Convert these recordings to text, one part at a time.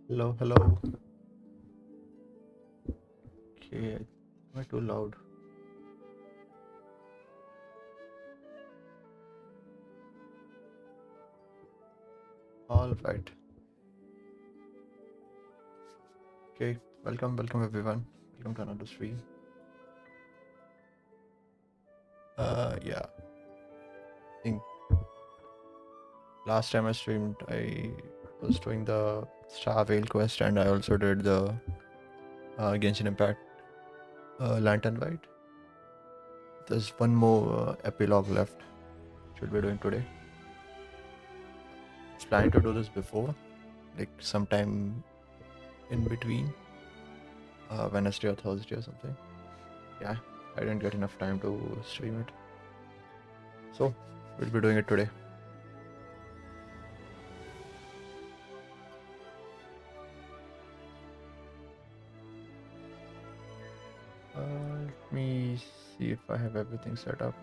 Hello, hello. Okay, am I too loud? All right. Okay, welcome everyone. Welcome to another stream. Yeah. I think last time I streamed, I was doing the Star Whale quest, and I also did the Genshin Impact Lantern Rite. There's one more epilogue left, which we'll be doing today. I was planning to do this before, like sometime in between Wednesday or Thursday or something. Yeah, I didn't get enough time to stream it. So, we'll be doing it today. Let me see if I have everything set up.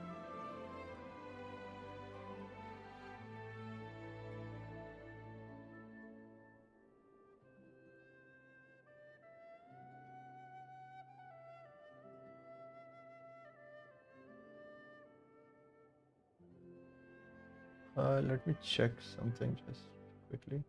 Let me check something just quickly.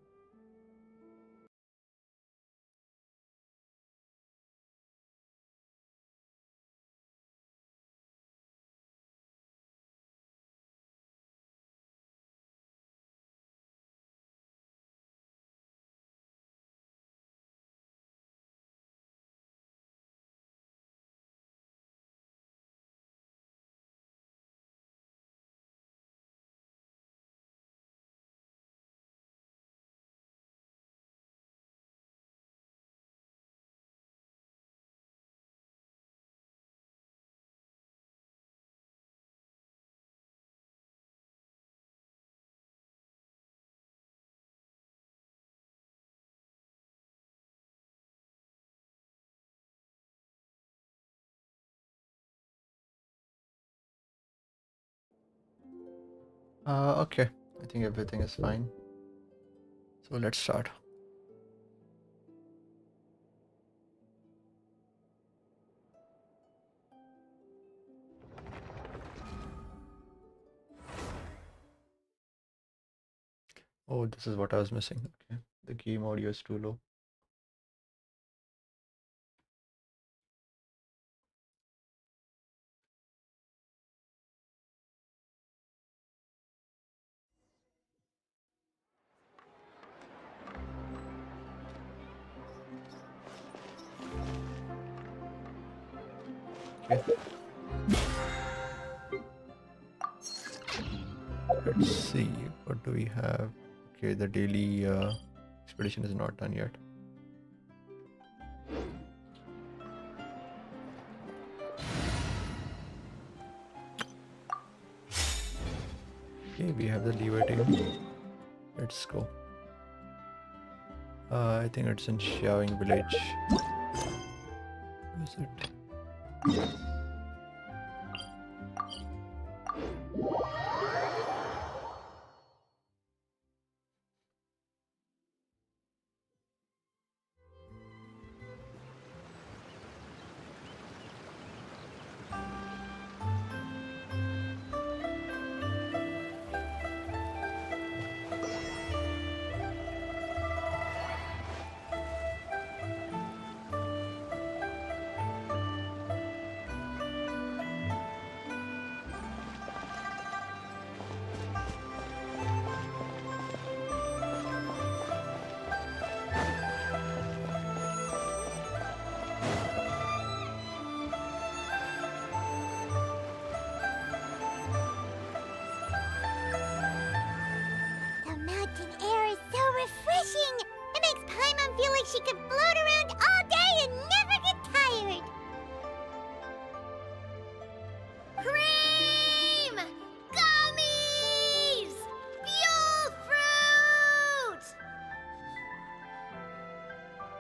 Okay, I think everything is fine. So let's start. Oh, this is what I was missing. Okay, the game audio is too low. Okay, let's see. What do we have? Okay, the daily expedition is not done yet. Okay, we have the lever team. Let's go. I think it's in Xiaoying village. Where is it? The mountain air is so refreshing! It makes Paimon feel like she could float around all day and never get tired! Cream! Gummies! Fuel fruit!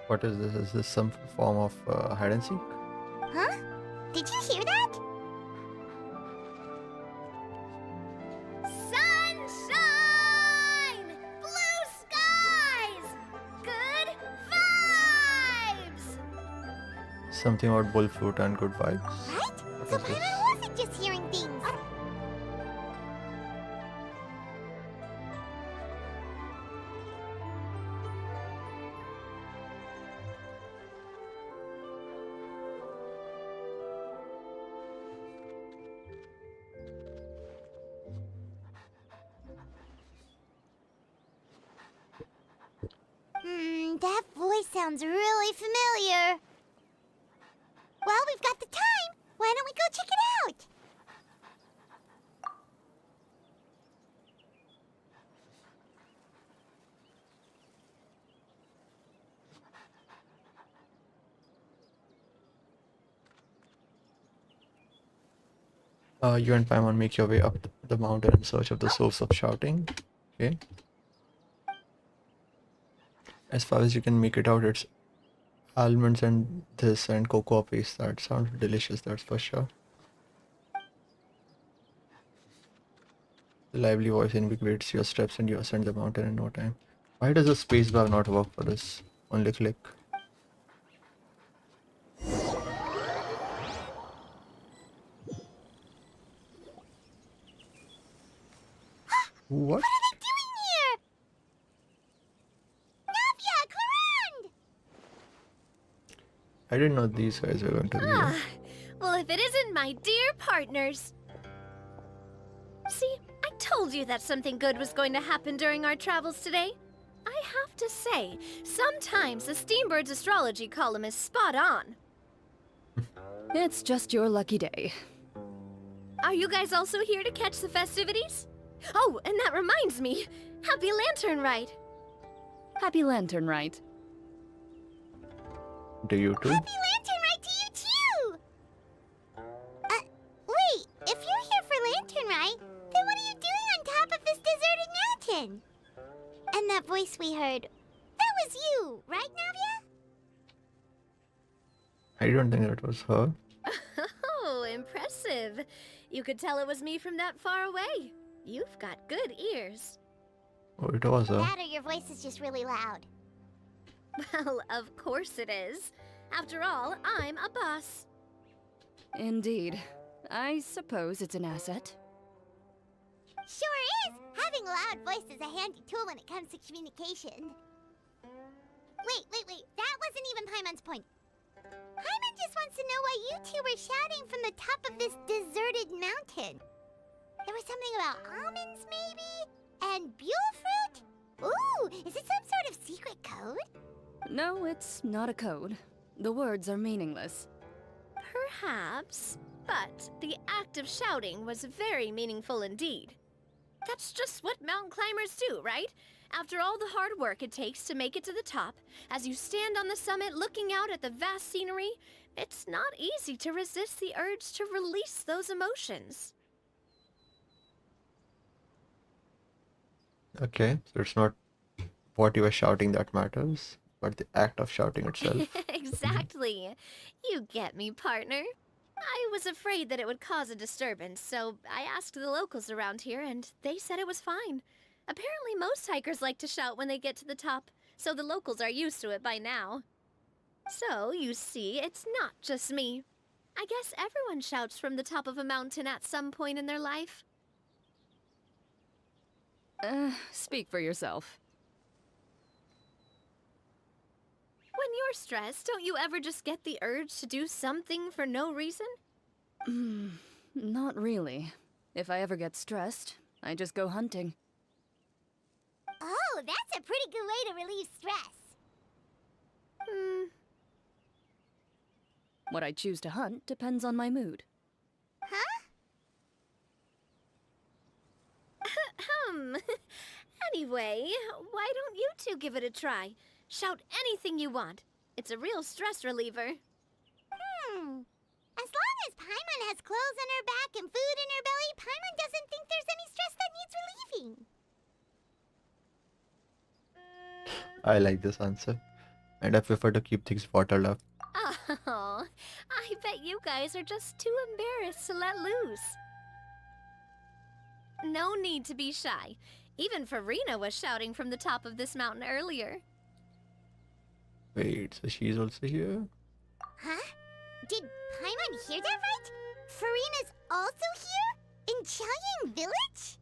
What is this? Is this some form of hide and seek? Huh? Did you hear that? Sunshine! Blue skies! Good Something about bull fruit and good vibes. Right? What So was this? Paimon wasn't just hearing things. That voice sounds really familiar. Well, we've got the time. Why don't we go check it out? You and Paimon make your way up the mountain in search of the source of shouting. Okay. As far as you can make it out, it's almonds and this and cocoa paste. That sounds delicious, that's for sure. The lively voice invigorates your steps and you ascend the mountain in no time. Why does the spacebar not work for this? Only click. What? What are they doing here? Navia, Clarande! I didn't know these guys were going to be here. Well, if it isn't my dear partners. See, I told you that something good was going to happen during our travels today. I have to say, sometimes the Steambird's astrology column is spot on. It's just your lucky day. Are you guys also here to catch the festivities? Oh, and that reminds me. Happy Lantern Rite. Happy Lantern Rite. Do you too? Happy Lantern Rite to you too! Wait, if you're here for Lantern Rite, then what are you doing on top of this deserted mountain? And that voice we heard, that was you, right, Navia? I don't think that was her. Oh, impressive. You could tell it was me from that far away. You've got good ears. Oh, it was her. That or your voice is just really loud. Well, of course it is. After all, I'm a boss. Indeed. I suppose it's an asset. Sure is! Having a loud voice is a handy tool when it comes to communication. Wait. That wasn't even Paimon's point. Paimon just wants to know why you two were shouting from the top of this deserted mountain. There was something about almonds, maybe? And buell fruit? Ooh, is it some sort of secret code? No, it's not a code. The words are meaningless. Perhaps, but the act of shouting was very meaningful indeed. That's just what mountain climbers do, right? After all the hard work it takes to make it to the top, as you stand on the summit looking out at the vast scenery, it's not easy to resist the urge to release those emotions. Okay, so it's not what you were shouting that matters, but the act of shouting itself. Exactly. You get me, partner. I was afraid that it would cause a disturbance, so I asked the locals around here, and they said it was fine. Apparently, most hikers like to shout when they get to the top, so the locals are used to it by now. So, you see, it's not just me. I guess everyone shouts from the top of a mountain at some point in their life. Speak for yourself. When you're stressed, don't you ever just get the urge to do something for no reason? Not really. If I ever get stressed, I just go hunting. Oh, that's a pretty good way to relieve stress. What I choose to hunt depends on my mood. Huh? Anyway, why don't you two give it a try? Shout anything you want. It's a real stress reliever. As long as Paimon has clothes on her back and food in her belly, Paimon doesn't think there's any stress that needs relieving. I like this answer, and I prefer to keep things bottled up. Oh, I bet you guys are just too embarrassed to let loose. No need to be shy. Even Farina was shouting from the top of this mountain earlier. Wait, so she's also here? Huh? Did Paimon hear that right? Farina's also here? In Chaoyang Village?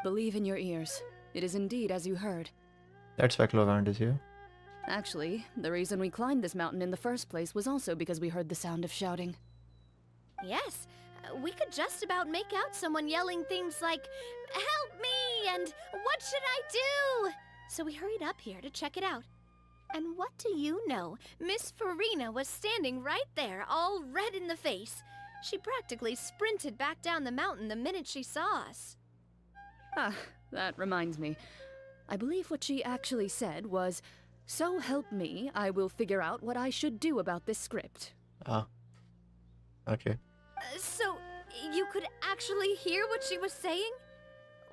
Believe in your ears. It is indeed as you heard. That's why Clovant is here. Actually, the reason we climbed this mountain in the first place was also because we heard the sound of shouting. Yes, we could just about make out someone yelling things like, "Help me!" and "What should I do?" So we hurried up here to check it out. And what do you know? Miss Farina was standing right there, all red in the face. She practically sprinted back down the mountain the minute she saw us. Ah, that reminds me. I believe what she actually said was, "So help me, I will figure out what I should do about this script." Ah. Okay. So, you could actually hear what she was saying?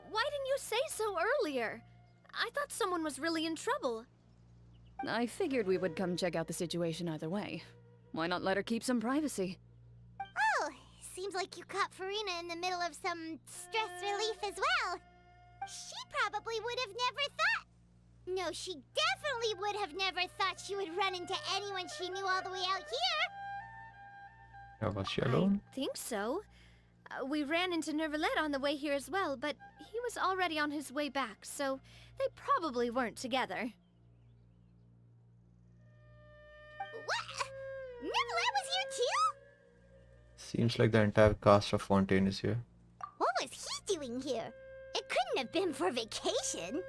Why didn't you say so earlier? I thought someone was really in trouble. I figured we would come check out the situation either way. Why not let her keep some privacy? Oh, seems like you caught Farina in the middle of some stress relief as well. She probably would have never thought. No, she definitely would have never thought she would run into anyone she knew all the way out here. Was she alone? I think so. We ran into Nervalet on the way here as well, but he was already on his way back, so they probably weren't together. What? Neverland was here too? Seems like the entire cast of Fontaine is here. What was he doing here? It couldn't have been for vacation.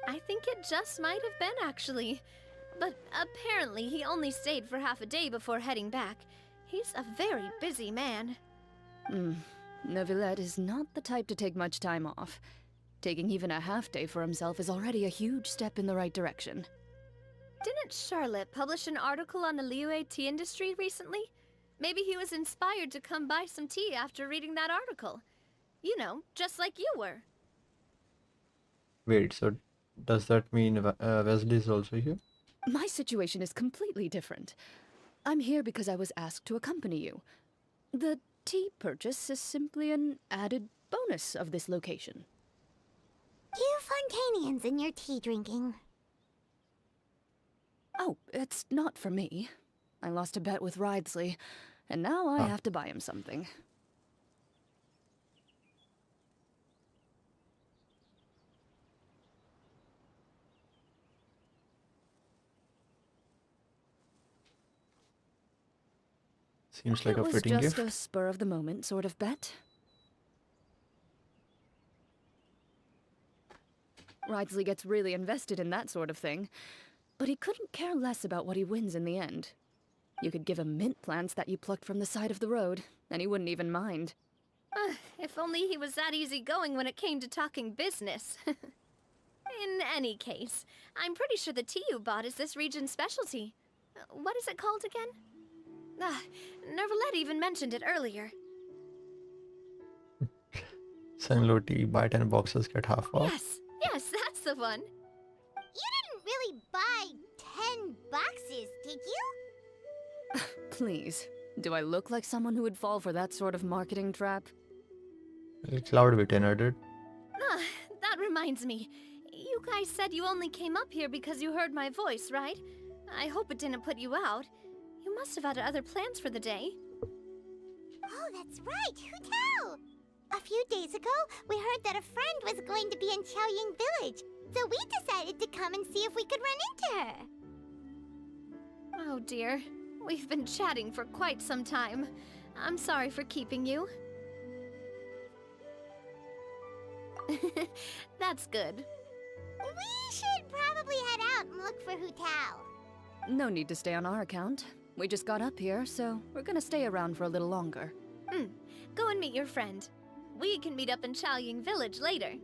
I think it just might have been, actually. But apparently he only stayed for half a day before heading back. He's a very busy man. Neuvillette is not the type to take much time off. Taking even a half day for himself is already a huge step in the right direction. Didn't Charlotte publish an article on the Liyue tea industry recently? Maybe he was inspired to come buy some tea after reading that article. You know, just like you were. Wait, so does that mean Wesley is also here? My situation is completely different. I'm here because I was asked to accompany you. The tea purchase is simply an added bonus of this location. You Fontanians and your tea drinking. Oh, it's not for me. I lost a bet with Ridesley, and now I have to buy him something. Seems like It a was fitting just gift. a spur-of-the-moment sort of bet. Ridesley gets really invested in that sort of thing, but he couldn't care less about what he wins in the end. You could give him mint plants that you plucked from the side of the road, and he wouldn't even mind. If only he was that easygoing when it came to talking business. In any case, I'm pretty sure the tea you bought is this region's specialty. What is it called again? Nervalet even mentioned it earlier. Senlo tea, buy 10 boxes, get half off. Yes, that's the one. You didn't really buy 10 boxes, did you? Please, do I look like someone who would fall for that sort of marketing trap? Cloud Vitainer did. That reminds me. You guys said you only came up here because you heard my voice, right? I hope it didn't put you out. You must have had other plans for the day. Oh, that's right. Who tell? A few days ago, we heard that a friend was going to be in Chaoyang Village, so we decided to come and see if we could run into her. Oh dear. We've been chatting for quite some time. I'm sorry for keeping you. That's good. We should probably head out and look for Hu Tao. No need to stay on our account. We just got up here, so we're gonna stay around for a little longer. Go and meet your friend. We can meet up in Chaoyang Village later.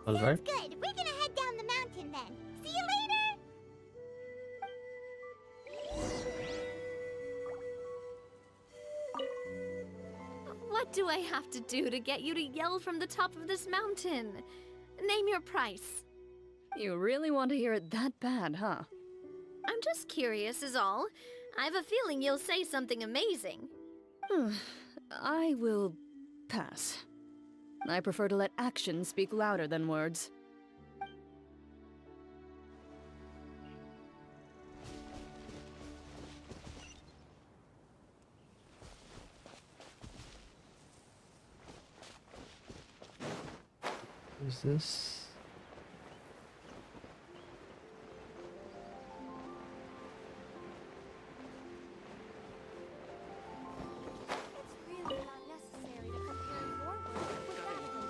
Alright. Good. We're gonna head down the mountain then. See you later. What do I have to do to get you to yell from the top of this mountain? Name your price. You really want to hear it that bad, huh? I'm just curious is all. I have a feeling you'll say something amazing. I will pass. I prefer to let actions speak louder than words. Is this? It's really not necessary to compare your work with that of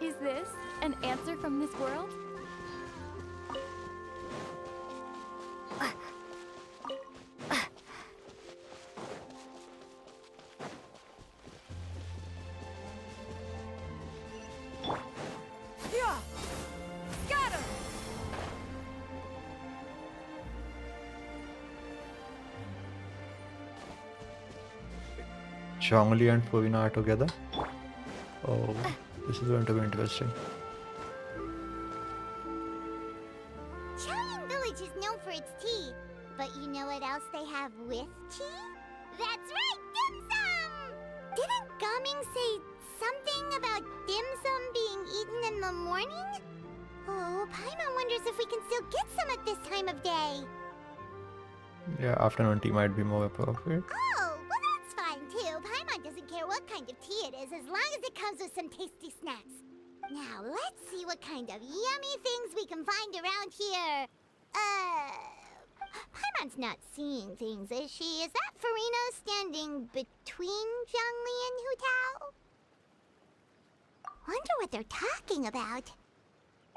Is this an answer from this world? Yeah! Scatter! Zhongli and Fovina are together. Oh, this is going to be interesting. Chaoyang Village is known for its tea, but you know what else they have with tea? That's right, dim sum! Didn't Gaming say something about dim sum being eaten in the morning? Oh, Paimon wonders if we can still get some at this time of day. Yeah, afternoon tea might be more appropriate. Oh, well that's fine too. Paimon doesn't care what kind of tea it is as long as it comes with some tasty snacks. Now let's see what kind of yummy things we can find around here. Paimon's not seeing things, is she? Is that Farino standing between Zhongli and Hu Tao? Wonder what they're talking about.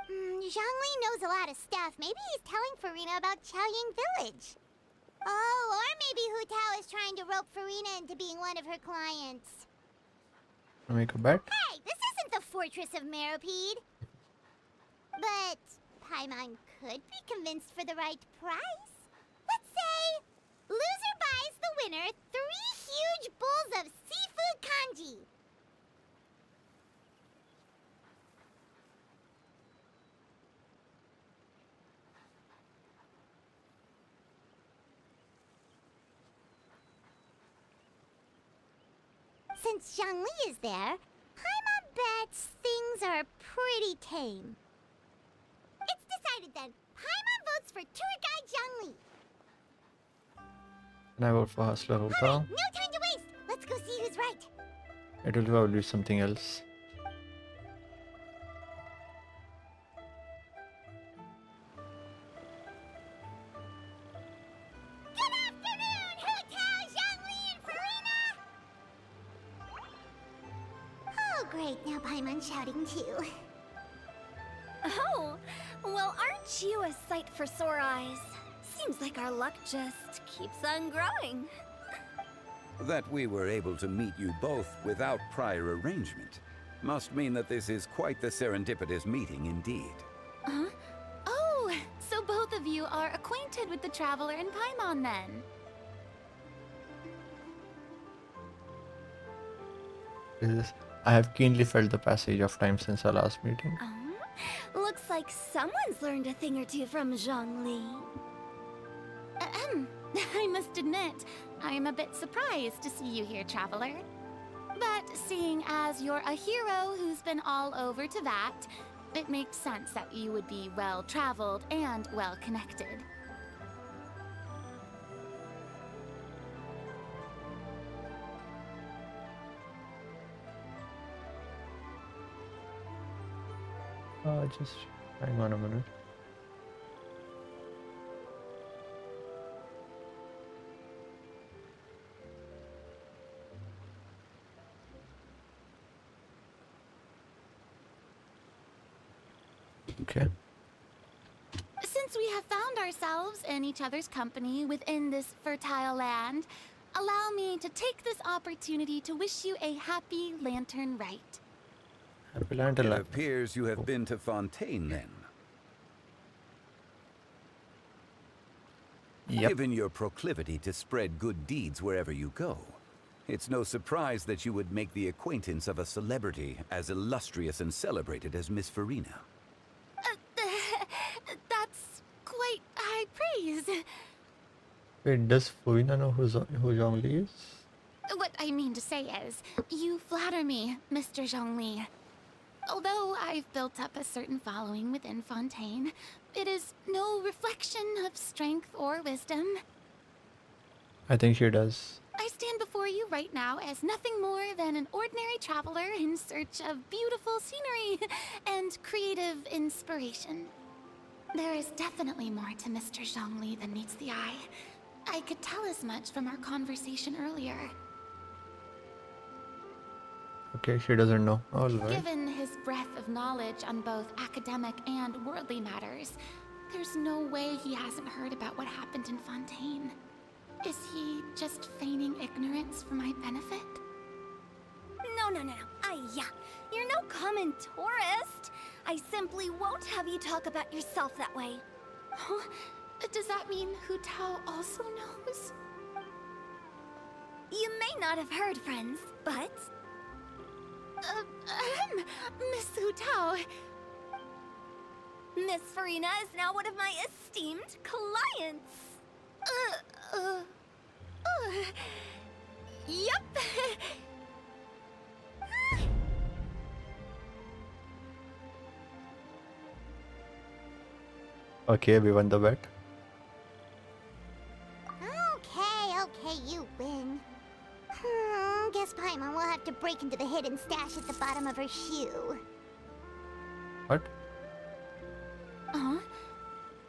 Zhongli knows a lot of stuff. Maybe he's telling Farina about Chaoyang Village. Oh, or maybe Hu Tao is trying to rope Farina into being one of her clients. Make a bet. Hey, this isn't the Fortress of Meropide. But Paimon could be convinced for the right price. Let's say loser buys the winner 3 huge bowls of seafood kanji. Since Zhongli is there, Paimon bets things are pretty tame. It's decided then. Paimon votes for tour guide Zhongli. And I vote for Hustler Alright, Hotel. no time to waste. Let's go see who's right. It will probably be something else. Good afternoon, Hu Tao, Zhongli, and Farina! Oh, great. Now Paimon's shouting too. Oh, well, aren't you a sight for sore eyes? Seems like our luck just keeps on growing. That we were able to meet you both without prior arrangement must mean that this is quite the serendipitous meeting indeed. Huh? Oh, so both of you are acquainted with the Traveler and Paimon then? I have keenly felt the passage of time since our last meeting. Looks like someone's learned a thing or two from Zhongli. I must admit, I am a bit surprised to see you here, Traveler. But seeing as you're a hero who's been all over Teyvat, it makes sense that you would be well-traveled and well-connected. Just hang on a minute. Okay. Since we have found ourselves in each other's company within this fertile land, allow me to take this opportunity to wish you a happy Lantern Rite. Happy Lantern It Rite. appears you have been to Fontaine then. Yep. Given your proclivity to spread good deeds wherever you go, it's no surprise that you would make the acquaintance of a celebrity as illustrious and celebrated as Miss Farina. please. Wait, does Fuina know who Zhongli is? What I mean to say is, you flatter me, Mr. Zhongli. Although I've built up a certain following within Fontaine, it is no reflection of strength or wisdom. I think she does. I stand before you right now as nothing more than an ordinary traveler in search of beautiful scenery and creative inspiration. There is definitely more to Mr. Zhongli than meets the eye. I could tell as much from our conversation earlier. Okay, she doesn't know. Alright. Given his breadth of knowledge on both academic and worldly matters, there's no way he hasn't heard about what happened in Fontaine. Is he just feigning ignorance for my benefit? No. You're no common tourist. I simply won't have you talk about yourself that way. Huh? Does that mean Hu Tao also knows? You may not have heard, friends, but... Miss Hu Tao. Miss Farina is now one of my esteemed clients. Yup. Okay, we won the bet. Okay, you win. Guess Paimon will have to break into the hidden stash at the bottom of her shoe. What?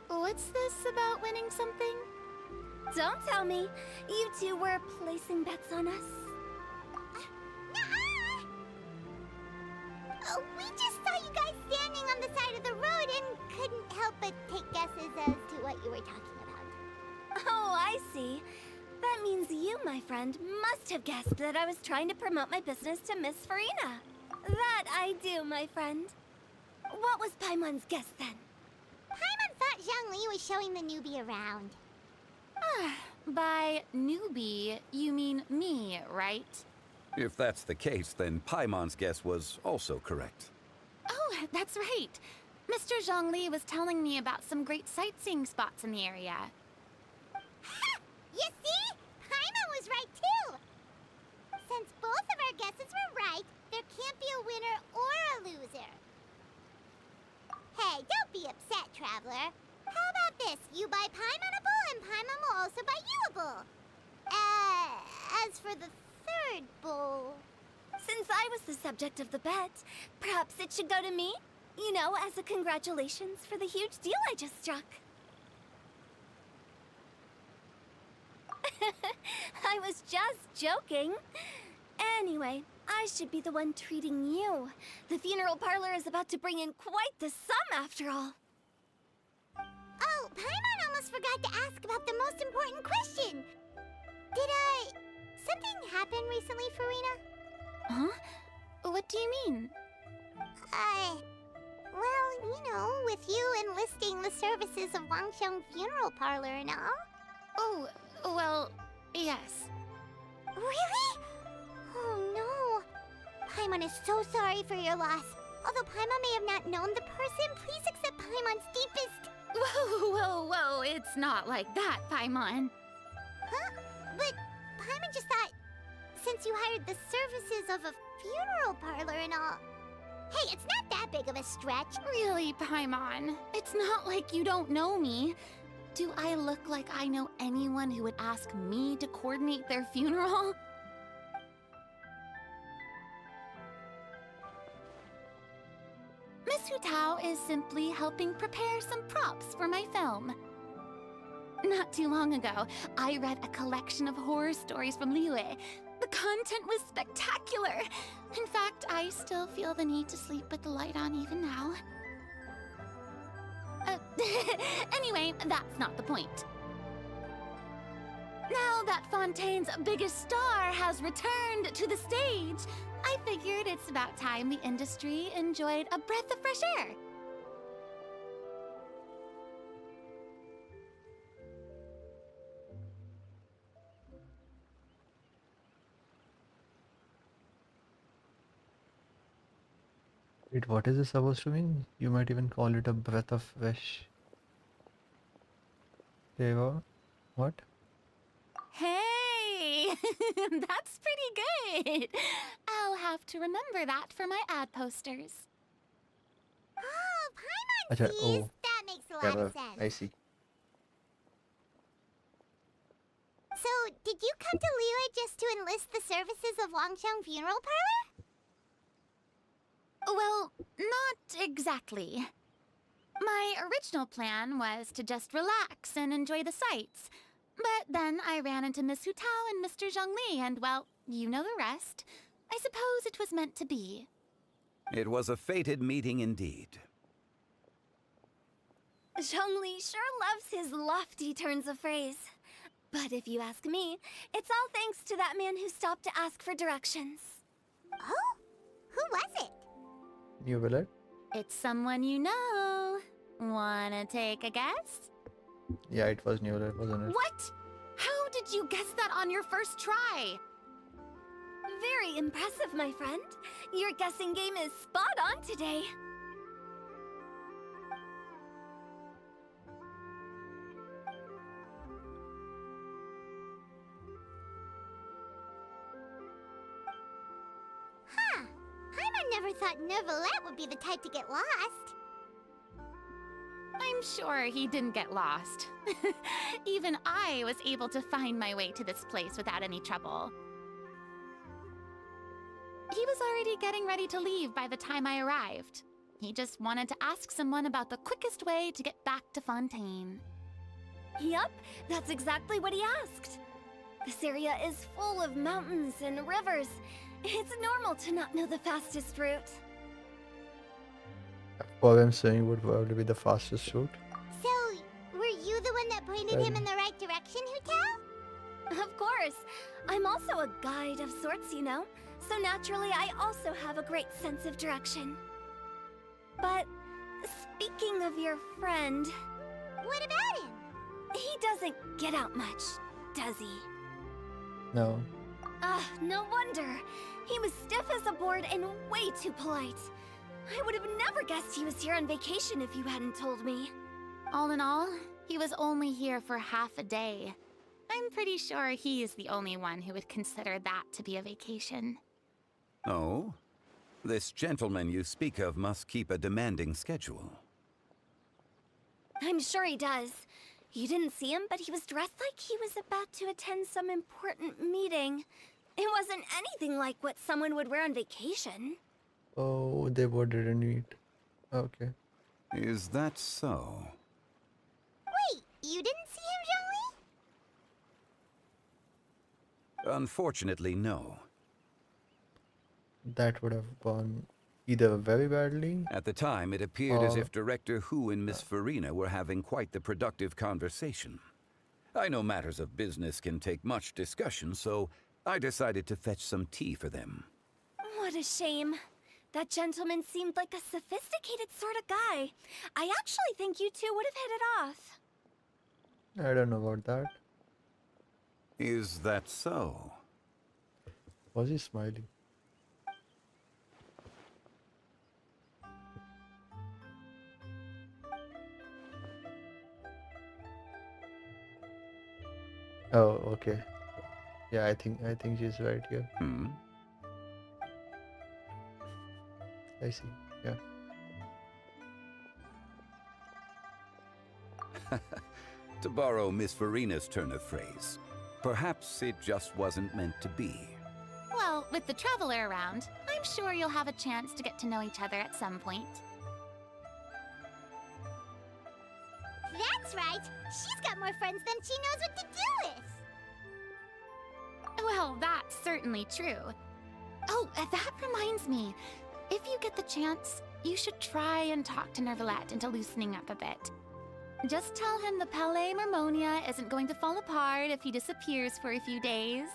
What's this about winning something? Don't tell me. You two were placing bets on us. Nuh-uh! We just saw you guys standing on the side of the road and couldn't help but take guesses as to what you were talking about. Oh, I see. That means you, my friend, must have guessed that I was trying to promote my business to Miss Farina. That I do, my friend. What was Paimon's guess then? Paimon thought Zhongli was showing the newbie around. By newbie, you mean me, right? If that's the case, then Paimon's guess was also correct. Oh, that's right. Mr. Zhongli was telling me about some great sightseeing spots in the area. Ha! You see? Paimon was right too! Since both of our guesses were right, there can't be a winner or a loser. Hey, don't be upset, Traveler. How about this? You buy Paimonable and Paimon will also buy youable. As for the third bowl... Since I was the subject of the bet, perhaps it should go to me? You know, as a congratulations for the huge deal I just struck. I was just joking. Anyway, I should be the one treating you. The funeral parlor is about to bring in quite the sum after all. Oh, Paimon almost forgot to ask about the most important question. Did, something happen recently, Farina? Huh? What do you mean? Well, you know, with you enlisting the services of Wangxiang Funeral Parlor and all. Oh, well, yes. Really? Oh no. Paimon is so sorry for your loss. Although Paimon may have not known the person, please accept Paimon's deepest... Whoa, it's not like that, Paimon. Huh? But Paimon just thought, since you hired the services of a funeral parlor and all... Hey, it's not that big of a stretch. Really, Paimon? It's not like you don't know me. Do I look like I know anyone who would ask me to coordinate their funeral? Miss Hu Tao is simply helping prepare some props for my film. Not too long ago, I read a collection of horror stories from Liyue. The content was spectacular. In fact, I still feel the need to sleep with the light on even now. Anyway, that's not the point. Now that Fontaine's biggest star has returned to the stage, I figured it's about time the industry enjoyed a breath of fresh air. Wait, what is this supposed to mean? You might even call it a breath of fresh. They were what? Hey, that's pretty good. I'll have to remember that for my ad posters. Oh, Acha, Paimon's oh, That makes a yeah, lot of sense. I see. So, did you come to Liyue just to enlist the services of Longsheng Funeral Parlor? Well, not exactly. My original plan was to just relax and enjoy the sights. But then I ran into Miss Hu Tao and Mr. Zhongli, and well, you know the rest. I suppose it was meant to be. It was a fated meeting indeed. Zhongli sure loves his lofty turns of phrase. But if you ask me, it's all thanks to that man who stopped to ask for directions. Oh? Who was it? New Village? It's someone you know. Wanna take a guess? Yeah, it was New Village, wasn't it? What? How did you guess that on your first try? Very impressive, my friend. Your guessing game is spot on today. Huh. Paimon never thought Neuvillette would be the type to get lost. I'm sure he didn't get lost. Even I was able to find my way to this place without any trouble. He was already getting ready to leave by the time I arrived. He just wanted to ask someone about the quickest way to get back to Fontaine. Yup, that's exactly what he asked. This area is full of mountains and rivers. It's normal to not know the fastest route. For him saying would probably be the fastest route. So, were you the one that pointed him in the right direction, Hu Tao? Of course. I'm also a guide of sorts, you know. So naturally, I also have a great sense of direction. But speaking of your friend, What about him? he doesn't get out much, does he? No. Ah, no wonder. He was stiff as a board and way too polite. I would have never guessed he was here on vacation if you hadn't told me. All in all, he was only here for half a day. I'm pretty sure he is the only one who would consider that to be a vacation. Oh? This gentleman you speak of must keep a demanding schedule. I'm sure he does. You didn't see him, but he was dressed like he was about to attend some important meeting. It wasn't anything like what someone would wear on vacation. Oh, they both didn't eat. Okay. Is that so? Wait, you didn't see him, Zhongli? Unfortunately, no. That would have gone either very badly. At the time, it appeared as if Director Hu and Miss Farina were having quite the productive conversation. I know matters of business can take much discussion, so I decided to fetch some tea for them. What a shame. That gentleman seemed like a sophisticated sort of guy. I actually think you two would have hit it off. I don't know about that. Is that so? Was he smiling? Oh, okay. Yeah, I think she's right here. Hmm? I see. Yeah. To borrow Miss Farina's turn of phrase, perhaps it just wasn't meant to be. Well, with the traveler around, I'm sure you'll have a chance to get to know each other at some point. That's right. She's got more friends than she knows what to do with. Well, that's certainly true. Oh, that reminds me. If you get the chance, you should try and talk to Neuvillette into loosening up a bit. Just tell him the Palais Mermonia isn't going to fall apart if he disappears for a few days.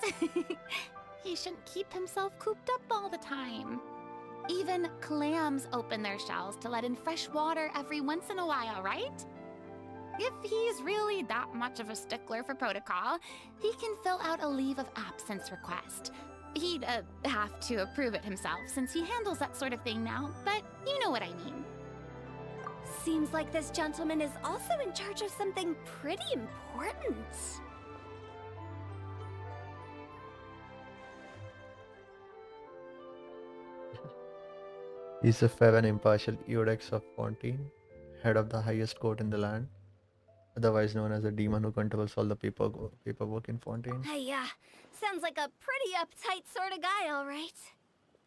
He shouldn't keep himself cooped up all the time. Even clams open their shells to let in fresh water every once in a while, right? If he's really that much of a stickler for protocol, he can fill out a leave of absence request. He'd have to approve it himself since he handles that sort of thing now, but you know what I mean. Seems like this gentleman is also in charge of something pretty important. He's the fair and impartial Eudex of Fontaine, head of the highest court in the land, otherwise known as the demon who controls all the paperwork in Fontaine. Yeah, sounds like a pretty uptight sort of guy, all right.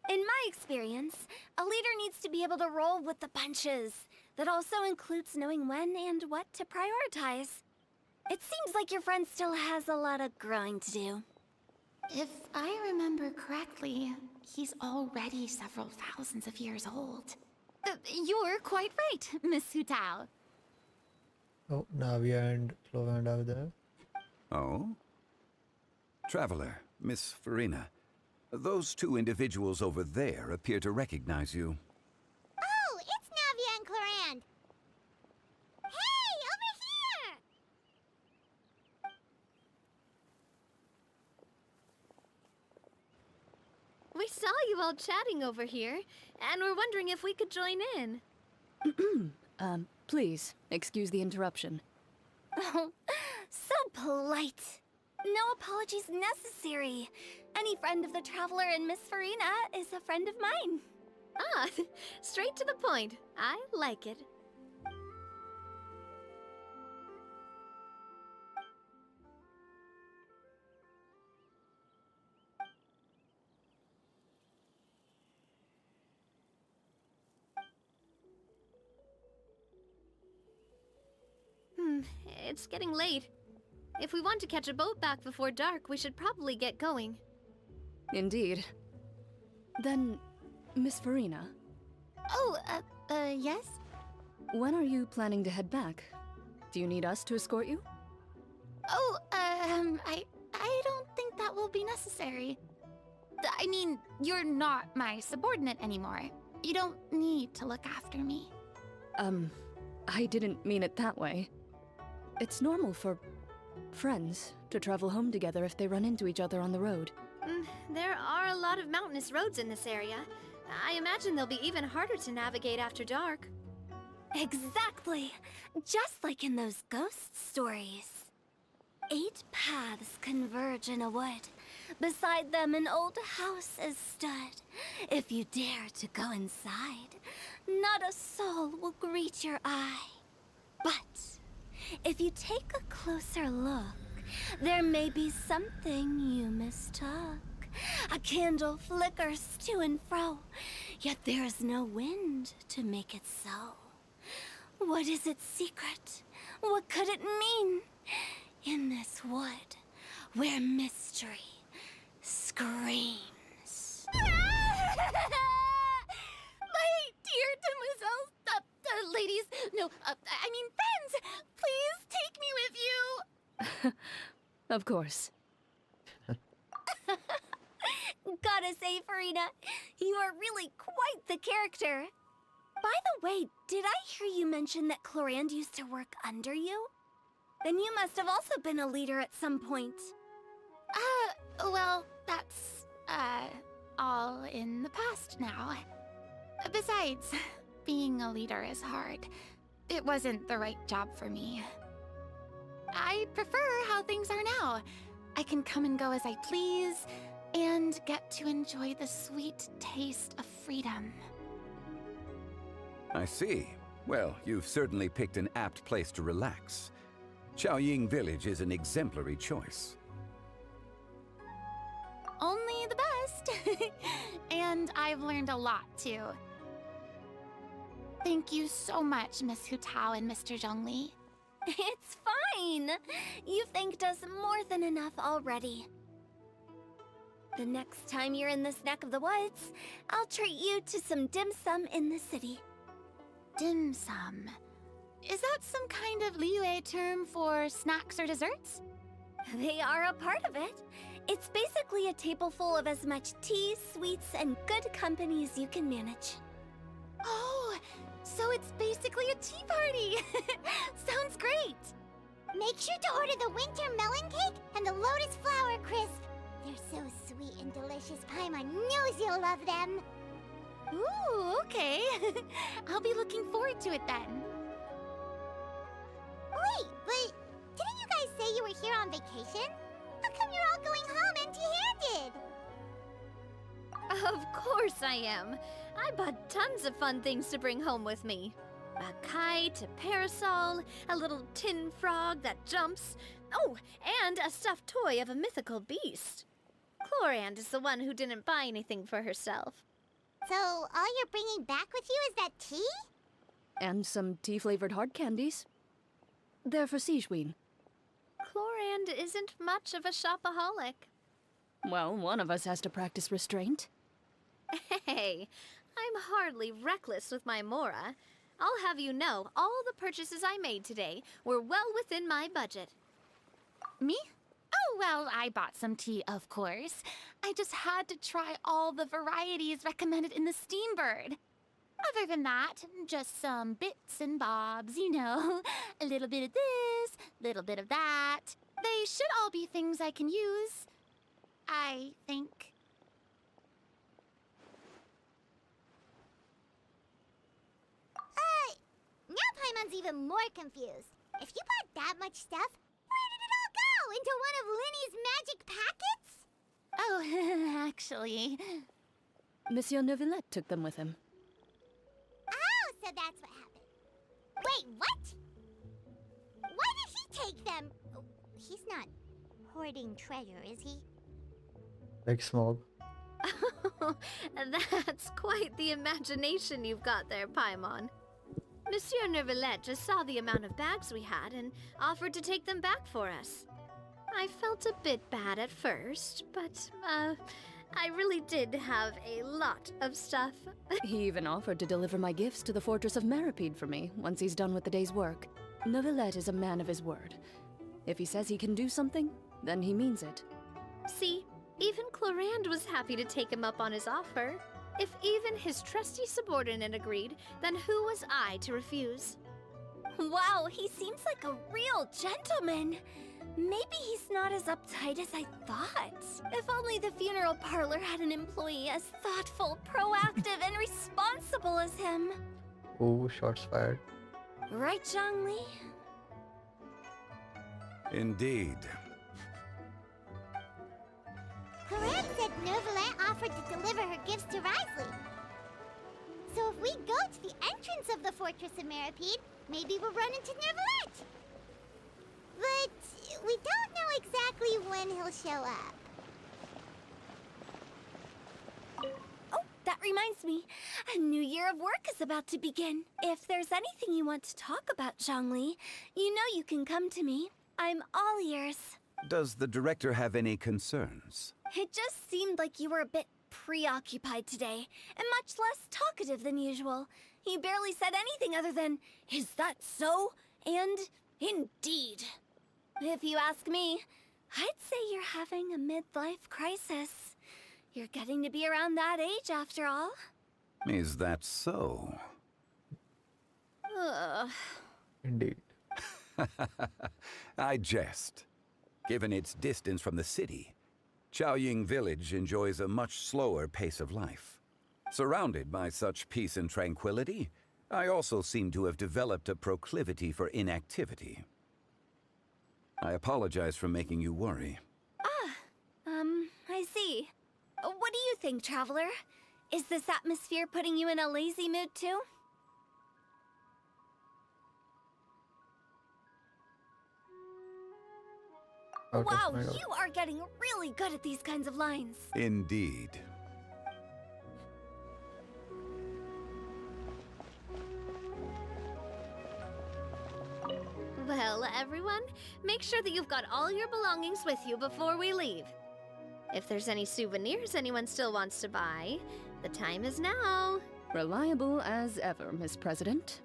In my experience, a leader needs to be able to roll with the punches. That also includes knowing when and what to prioritize. It seems like your friend still has a lot of growing to do. If I remember correctly, he's already several thousands of years old. You're quite right, Miss Hutao. Oh, Navia and Clovanda are there. Oh? Traveler, Miss Farina. Those two individuals over there appear to recognize you. Oh, it's Navia and Clorand. Hey, over here! We saw you all chatting over here, and we're wondering if we could join in. Please, excuse the interruption. Oh, so polite. No apologies necessary. Any friend of the Traveler and Miss Farina is a friend of mine. Ah, straight to the point. I like it. It's getting late. If we want to catch a boat back before dark, we should probably get going. Indeed. Then, Miss Farina, Oh, yes? when are you planning to head back? Do you need us to escort you? Oh, I don't think that will be necessary. I mean, you're not my subordinate anymore. You don't need to look after me. I didn't mean it that way. It's normal for friends to travel home together if they run into each other on the road. There are a lot of mountainous roads in this area. I imagine they'll be even harder to navigate after dark. Exactly! Just like in those ghost stories. 8 paths converge in a wood. Beside them an old house is stood. If you dare to go inside, not a soul will greet your eye. But if you take a closer look, there may be something you mistook. A candle flickers to and fro, yet there is no wind to make it so. What is its secret? What could it mean? In this wood, where mystery screams. My dear demoiselles, ladies, no, I mean friends, please take me with you. Of course. Gotta say, Farina, you are really quite the character. By the way, did I hear you mention that Clorand used to work under you? Then you must have also been a leader at some point. Well, that's, all in the past now. Besides, being a leader is hard. It wasn't the right job for me. I prefer how things are now. I can come and go as I please, and get to enjoy the sweet taste of freedom. I see. Well, you've certainly picked an apt place to relax. Chaoying Village is an exemplary choice. Only the best. And I've learned a lot, too. Thank you so much, Miss Hutao and Mr. Zhongli. It's fine. You've thanked us more than enough already. The next time you're in this neck of the woods, I'll treat you to some dim sum in the city. Dim sum. Is that some kind of Liyue term for snacks or desserts? They are a part of it. It's basically a table full of as much tea, sweets, and good company as you can manage. Oh, so it's basically a tea party. Sounds great. Make sure to order the winter melon cake and the lotus flower crisp. They're so sweet and delicious, Paimon knows you'll love them. Ooh, okay. I'll be looking forward to it then. Wait, but didn't you guys say you were here on vacation? How come you're all going home empty-handed? Of course I am. I bought tons of fun things to bring home with me. A kite, a parasol, a little tin frog that jumps. Oh, and a stuffed toy of a mythical beast. Chlorand is the one who didn't buy anything for herself. So all you're bringing back with you is that tea? And some tea-flavored hard candies. They're for Sigewin. Chlorand isn't much of a shopaholic. Well, one of us has to practice restraint. Hey, I'm hardly reckless with my Mora. I'll have you know, all the purchases I made today were well within my budget. Me? Oh, well, I bought some tea, of course. I just had to try all the varieties recommended in the Steambird. Other than that, just some bits and bobs, you know. A little bit of this, little bit of that. They should all be things I can use, I think. Now Paimon's even more confused. If you bought that much stuff, where did it all go? Into one of Linny's magic packets? Oh, actually... Monsieur Neuvillette took them with him. Oh, so that's what happened. Wait, what? Why did he take them? Oh, he's not hoarding treasure, is he? Like Smog. That's quite the imagination you've got there, Paimon. Monsieur Neuvillette just saw the amount of bags we had and offered to take them back for us. I felt a bit bad at first, but, I really did have a lot of stuff. He even offered to deliver my gifts to the Fortress of Meripede for me once he's done with the day's work. Neuvillette is a man of his word. If he says he can do something, then he means it. See, even Chlorand was happy to take him up on his offer. If even his trusty subordinate agreed, then who was I to refuse? Wow, he seems like a real gentleman. Maybe he's not as uptight as I thought. If only the funeral parlor had an employee as thoughtful, proactive, and responsible as him. Oh, shots fired. Right, Zhongli? Indeed. Corinne said Neuvillette offered to deliver her gifts to Risley. So if we go to the entrance of the Fortress of Meripede, maybe we'll run into Neuvillette. But we don't know exactly when he'll show up. Oh, that reminds me. A new year of work is about to begin. If there's anything you want to talk about, Zhongli, you know you can come to me. I'm all ears. Does the director have any concerns? It just seemed like you were a bit preoccupied today, and much less talkative than usual. You barely said anything other than, "Is that so?" and "Indeed." If you ask me, I'd say you're having a midlife crisis. You're getting to be around that age after all. Is that so? Ugh. Indeed. I jest. Given its distance from the city, Chaoying Village enjoys a much slower pace of life. Surrounded by such peace and tranquility, I also seem to have developed a proclivity for inactivity. I apologize for making you worry. I see. What do you think, Traveler? Is this atmosphere putting you in a lazy mood too? Okay, Wow, I got it. you are getting really good at these kinds of lines. Indeed. Well, everyone, make sure that you've got all your belongings with you before we leave. If there's any souvenirs anyone still wants to buy, the time is now. Reliable as ever, Miss President.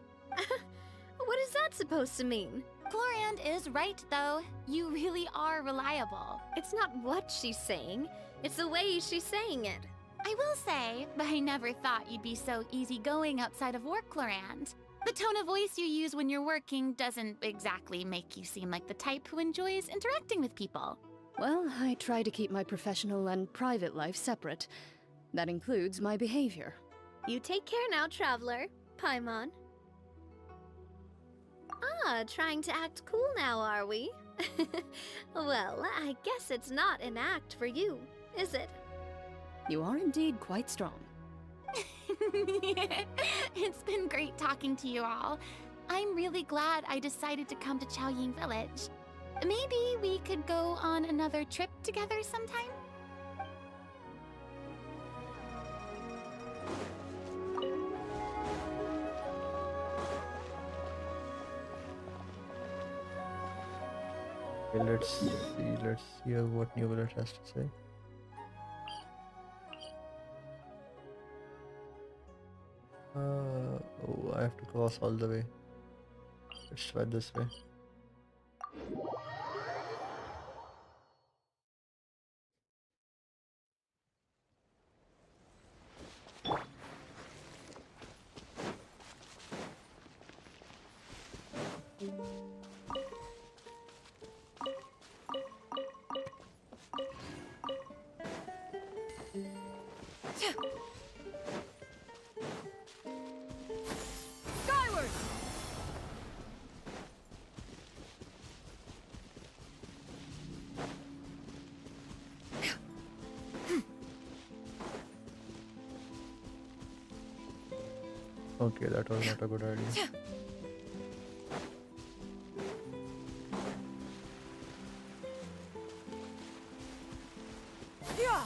What is that supposed to mean? Chlorand is right, though. You really are reliable. It's not what she's saying, it's the way she's saying it. I will say, but I never thought you'd be so easygoing outside of work, Chlorand. The tone of voice you use when you're working doesn't exactly make you seem like the type who enjoys interacting with people. Well, I try to keep my professional and private life separate. That includes my behavior. You take care now, traveler. Paimon. Ah, trying to act cool now, are we? Well, I guess it's not an act for you, is it? You are indeed quite strong. It's been great talking to you all. I'm really glad I decided to come to Chaoying Village. Maybe we could go on another trip together sometime? Okay, let's see what New Village has to say. Oh, I have to cross all the way. Let's try this way. Skyward! Okay, that was not a good idea. Yeah!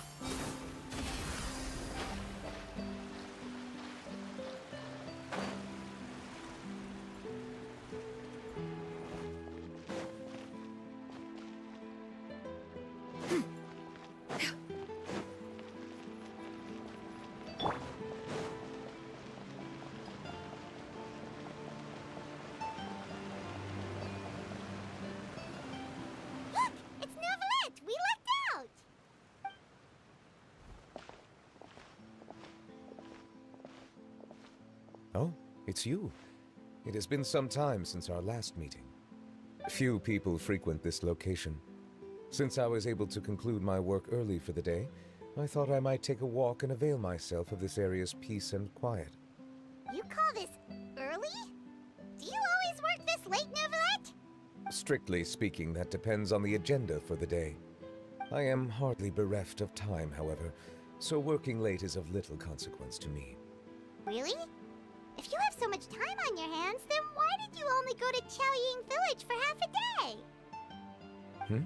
Look! It's Neuvillette! We lucked out! Oh, it's you. It has been some time since our last meeting. Few people frequent this location. Since I was able to conclude my work early for the day, I thought I might take a walk and avail myself of this area's peace and quiet. You call this early? Do you always work this late, Neuvillette? Strictly speaking, that depends on the agenda for the day. I am hardly bereft of time, however, so working late is of little consequence to me. Really? If you have so much time on your hands, then why did you only go to Chaoying Village for half a day?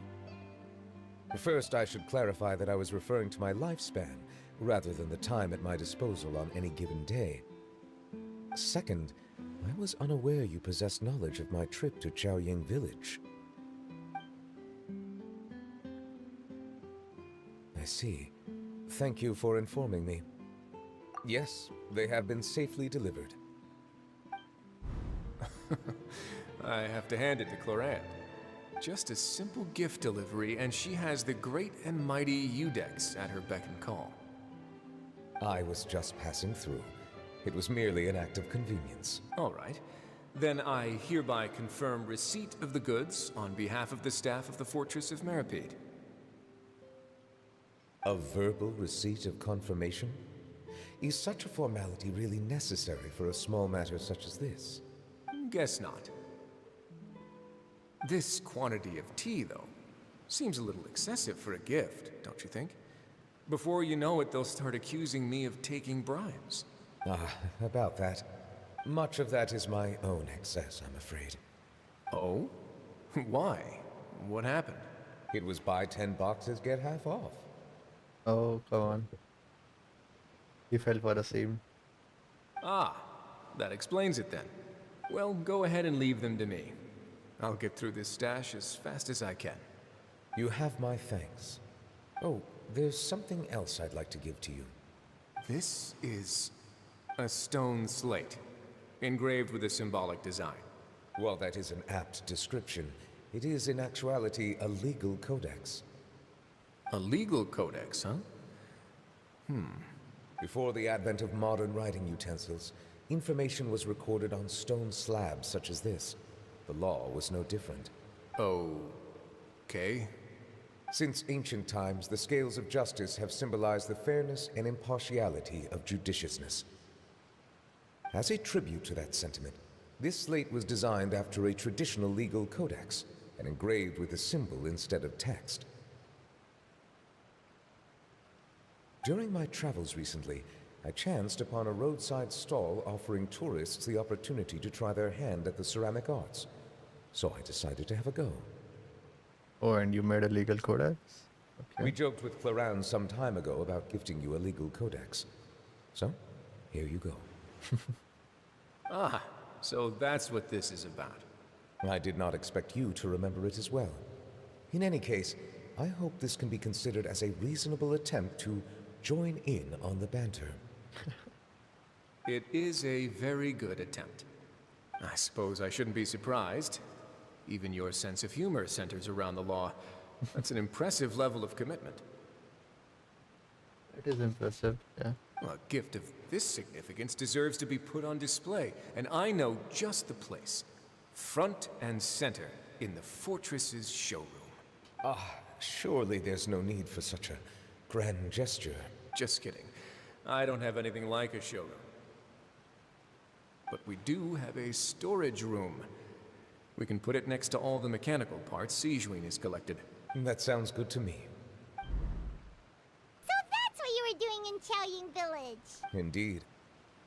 First, I should clarify that I was referring to my lifespan, rather than the time at my disposal on any given day. Second, I was unaware you possessed knowledge of my trip to Chaoying Village. I see. Thank you for informing me. Yes, they have been safely delivered. I have to hand it to Clorant. Just a simple gift delivery, and she has the great and mighty Udex at her beck and call. I was just passing through. It was merely an act of convenience. All right. Then I hereby confirm receipt of the goods on behalf of the staff of the Fortress of Meripede. A verbal receipt of confirmation? Is such a formality really necessary for a small matter such as this? Guess not. This quantity of tea, though, seems a little excessive for a gift, don't you think? Before you know it, they'll start accusing me of taking bribes. About that. Much of that is my own excess, I'm afraid. Oh? Why? What happened? It was buy 10 boxes, get half off. Oh, come on. He fell for the same. Ah, that explains it then. Well, go ahead and leave them to me. I'll get through this stash as fast as I can. You have my thanks. Oh, there's something else I'd like to give to you. This is a stone slate, engraved with a symbolic design. While that is an apt description, it is in actuality a legal codex. A legal codex, huh? Before the advent of modern writing utensils, information was recorded on stone slabs such as this. The law was no different. Okay. Since ancient times, the scales of justice have symbolized the fairness and impartiality of judiciousness. As a tribute to that sentiment, this slate was designed after a traditional legal codex and engraved with a symbol instead of text. During my travels recently, I chanced upon a roadside stall offering tourists the opportunity to try their hand at the ceramic arts, so I decided to have a go. Oh, and you made a legal codex? We Okay. joked with Claran some time ago about gifting you a legal codex. So, here you go. Ah, so that's what this is about. I did not expect you to remember it as well. In any case, I hope this can be considered as a reasonable attempt to join in on the banter. It is a very good attempt. I suppose I shouldn't be surprised. Even your sense of humor centers around the law. That's an impressive level of commitment. It is impressive, yeah. Well, a gift of this significance deserves to be put on display, and I know just the place. Front and center in the fortress's showroom. Surely there's no need for such a grand gesture. Just kidding. I don't have anything like a showroom. But we do have a storage room. We can put it next to all the mechanical parts Sijuin has collected. That sounds good to me. So that's what you were doing in Chaoying Village. Indeed.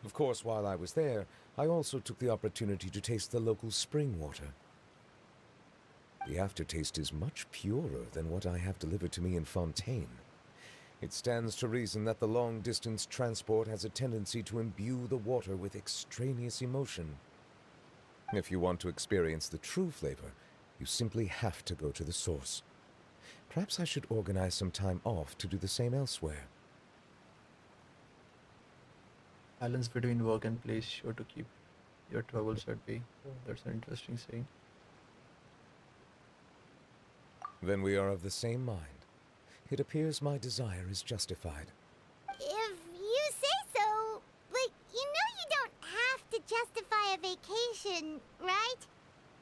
Of course, while I was there, I also took the opportunity to taste the local spring water. The aftertaste is much purer than what I have delivered to me in Fontaine. It stands to reason that the long-distance transport has a tendency to imbue the water with extraneous emotion. If you want to experience the true flavor, you simply have to go to the source. Perhaps I should organize some time off to do the same elsewhere. Balance between work and play is sure to keep your troubles at bay. Oh, that's an interesting saying. Then we are of the same mind. It appears my desire is justified. If you say so, but you know you don't have to justify a vacation, right?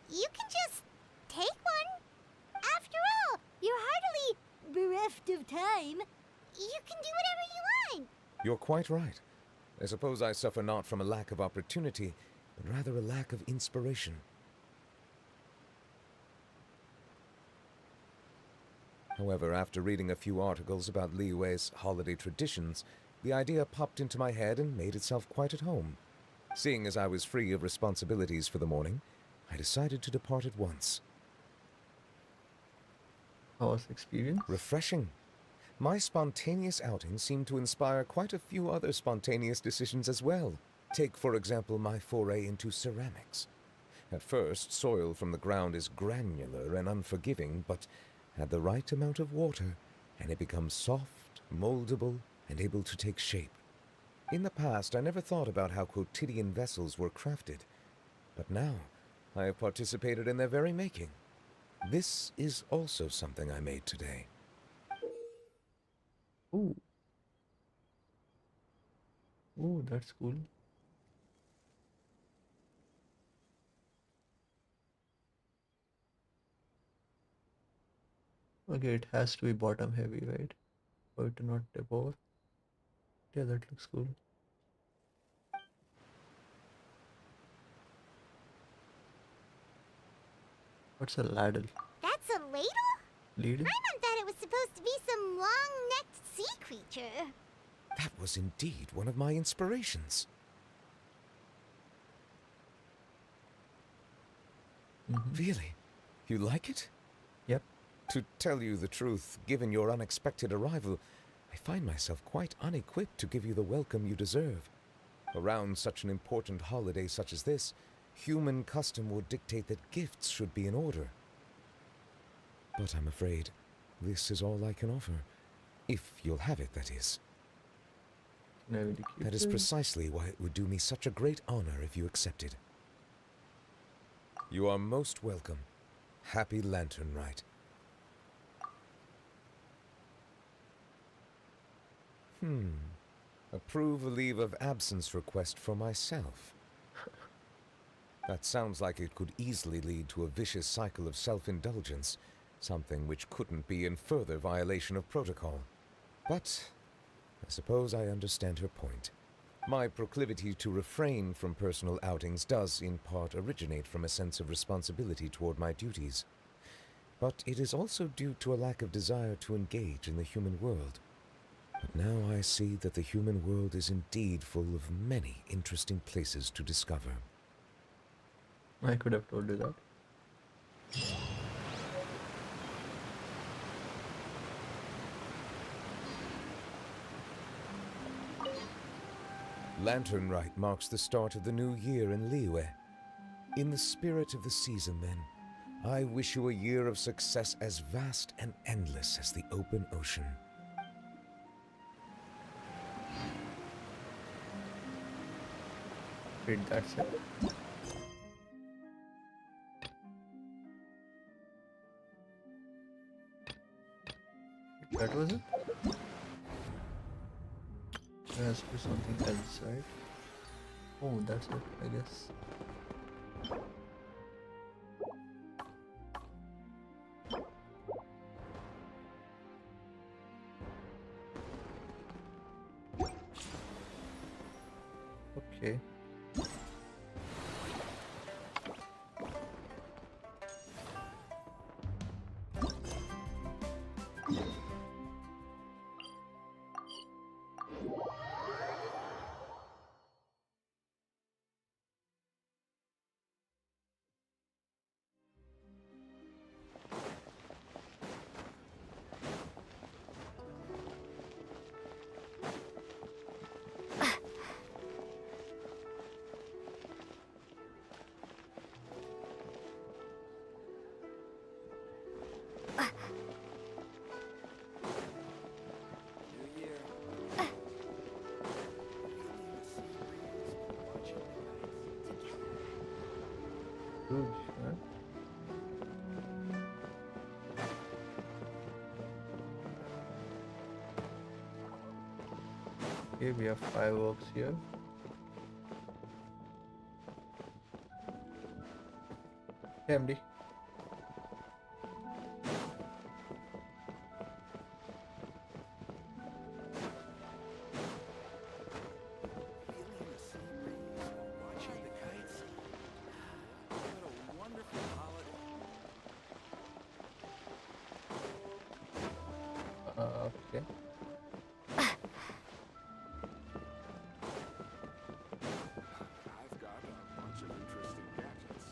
You can just take one. After all, you're hardly bereft of time. You can do whatever you want. You're quite right. I suppose I suffer not from a lack of opportunity, but rather a lack of inspiration. However, after reading a few articles about Liyue's holiday traditions, the idea popped into my head and made itself quite at home. Seeing as I was free of responsibilities for the morning, I decided to depart at once. How was the experience? Refreshing. My spontaneous outing seemed to inspire quite a few other spontaneous decisions as well. Take, for example, my foray into ceramics. At first, soil from the ground is granular and unforgiving, but add the right amount of water, and it becomes soft, moldable, and able to take shape. In the past, I never thought about how quotidian vessels were crafted, but now I have participated in their very making. This is also something I made today. Ooh. Ooh, that's cool. Okay, it has to be bottom heavy, right? For it to not tip over. Yeah, that looks cool. What's a ladle? That's a ladle? Ladle? I meant that it was supposed to be some long-necked sea creature. That was indeed one of my inspirations. Really? You like it? Yep. To tell you the truth, given your unexpected arrival, I find myself quite unequipped to give you the welcome you deserve. Around such an important holiday such as this, human custom would dictate that gifts should be in order. But I'm afraid this is all I can offer. If you'll have it, that is. Can I really keep That is this? precisely why it would do me such a great honor if you accepted. You are most welcome. Happy Lantern Rite. Approve a leave of absence request for myself. That sounds like it could easily lead to a vicious cycle of self-indulgence, something which couldn't be in further violation of protocol. But I suppose I understand her point. My proclivity to refrain from personal outings does, in part, originate from a sense of responsibility toward my duties. But it is also due to a lack of desire to engage in the human world. But now I see that the human world is indeed full of many interesting places to discover. I could have told you that. Lantern Rite marks the start of the new year in Liyue. In the spirit of the season, then, I wish you a year of success as vast and endless as the open ocean. Wait, that's it. That was it? There has to be something else, right? Oh, that's it, I guess. Okay. Huge, huh? Okay, we have fireworks here. Hey, MD. Okay. I've got a bunch of interesting gadgets,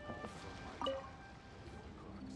all for my crooks.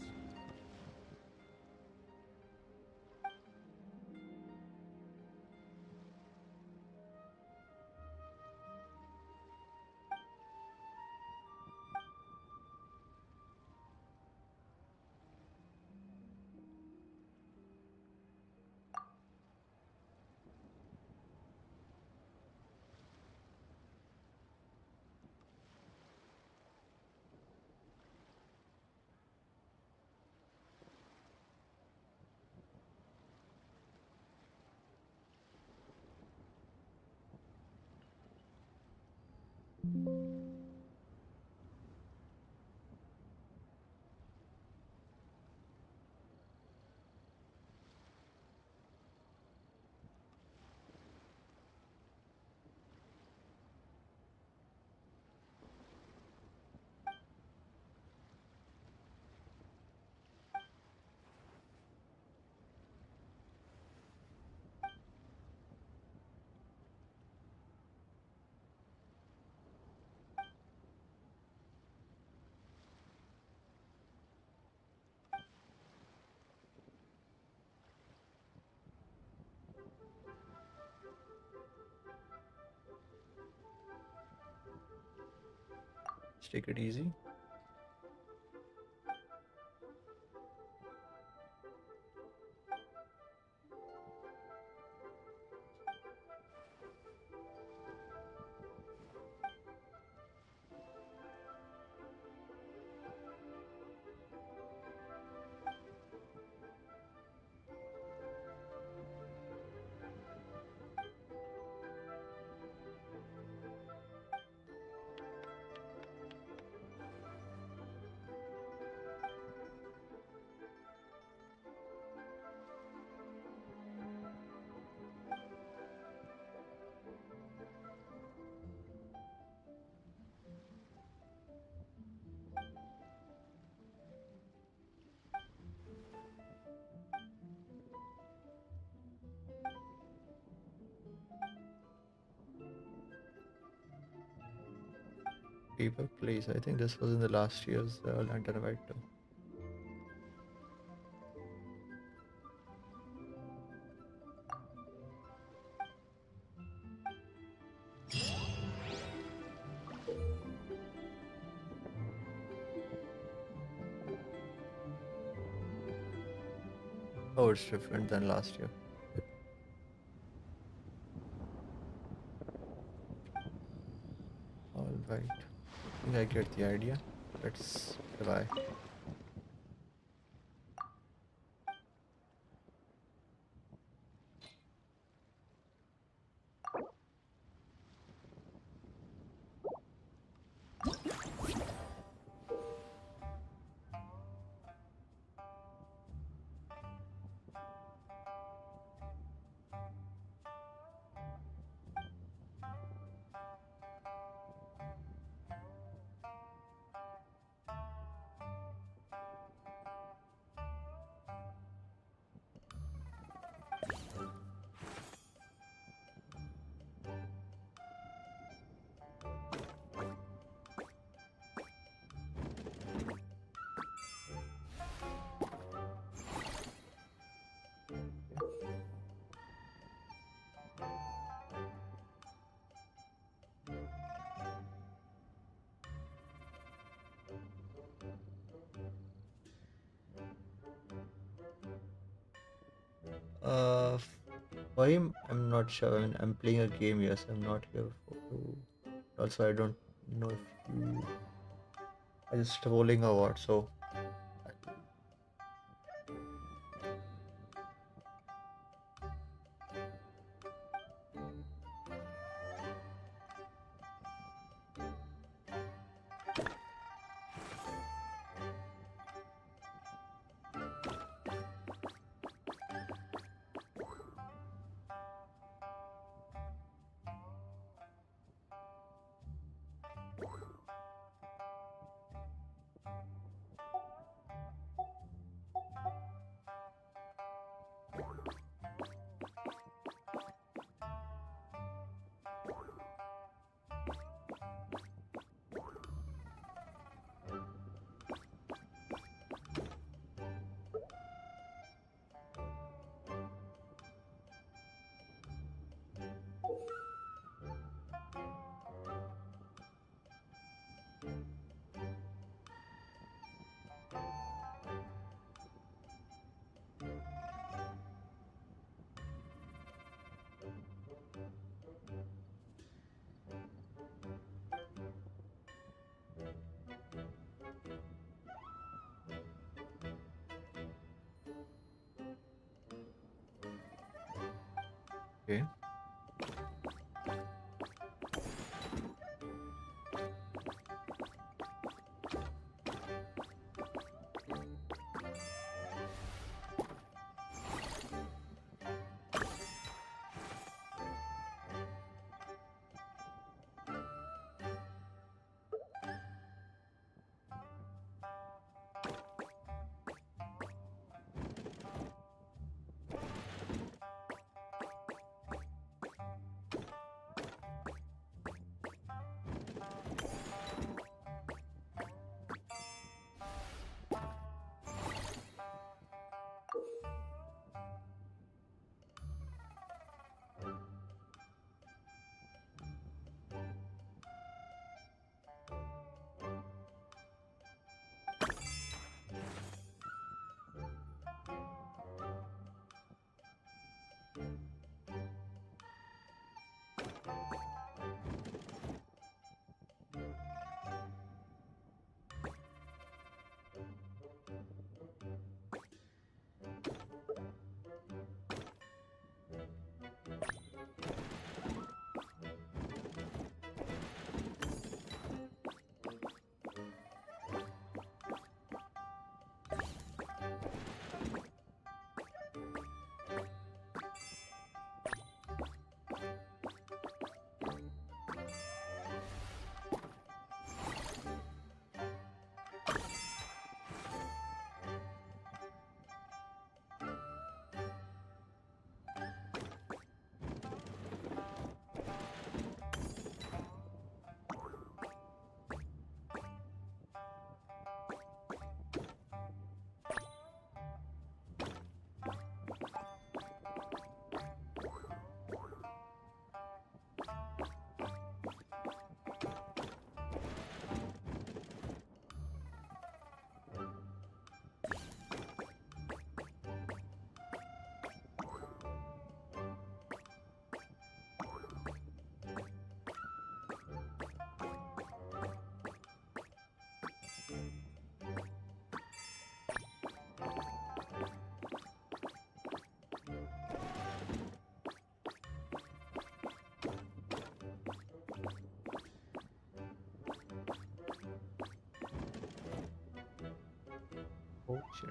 Let's take it easy. Paper Place. I think this was in the last year's Lantern Rite too. Oh, it's different than last year. All right. I think I get the idea. Let's try. Uh, why I'm not sure. I mean, I'm playing a game. Yes, I'm not here for. Also, I don't know if you are just rolling or what. So, okay. Oh shit.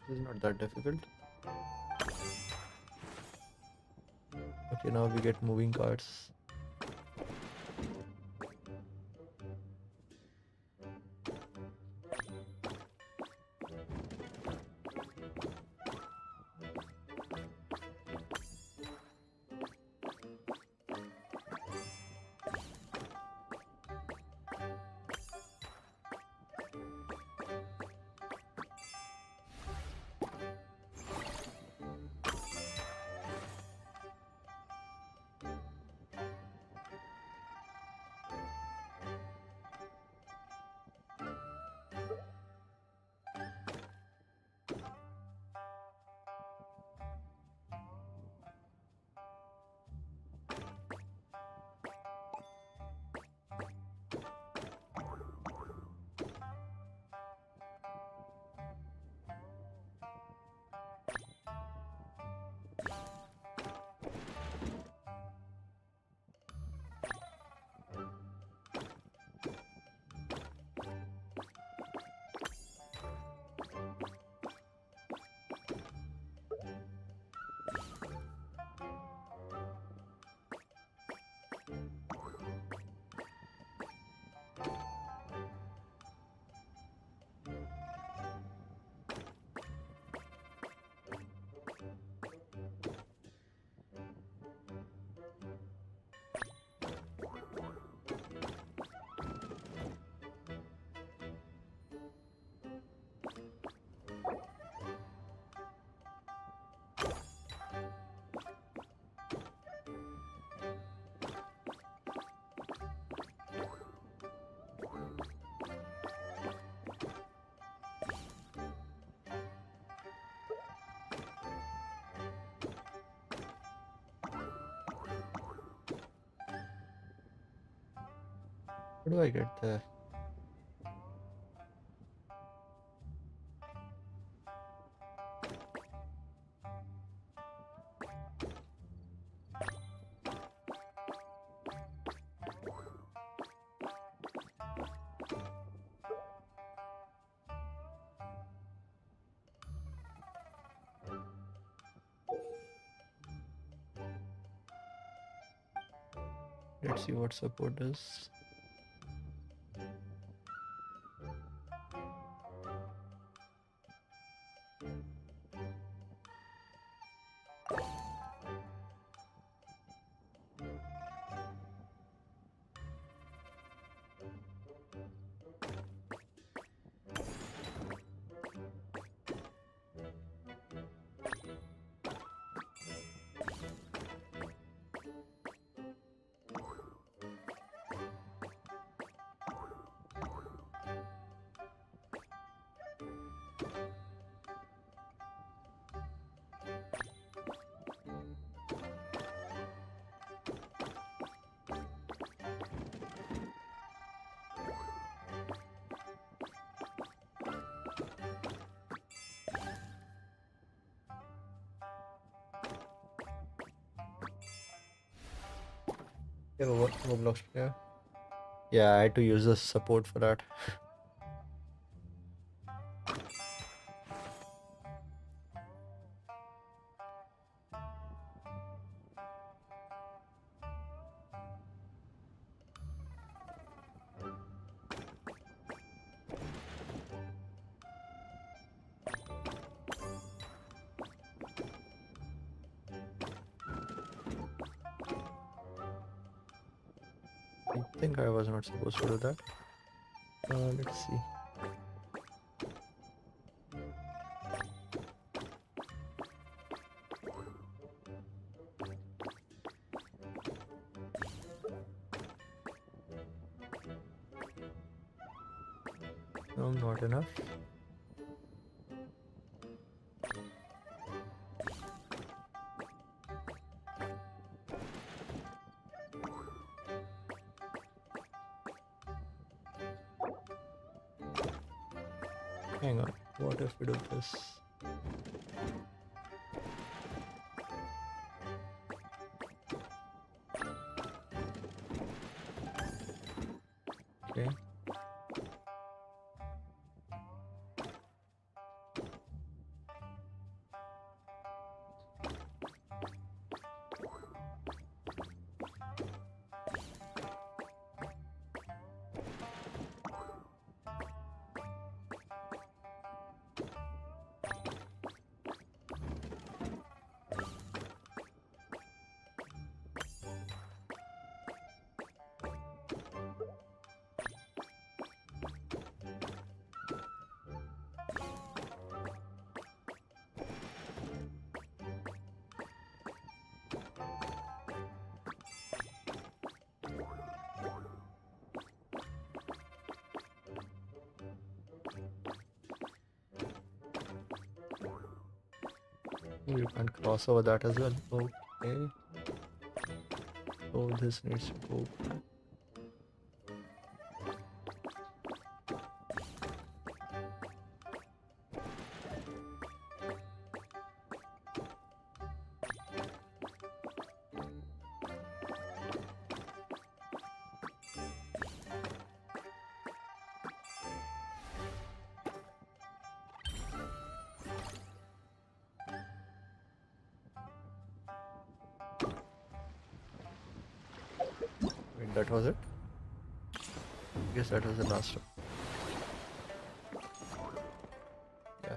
This is not that difficult. Okay, now we get moving cards. How do I get there? Let's see what support does. Yeah, Roblox player. Yeah, I had to use the support for that. I think I was not supposed to do that. Let's see. No, not enough. Hang on. What if we do this? Okay. You can cross over that as well. Okay. So this needs to go back. Wait, that was it? Guess that was the last one. Yeah.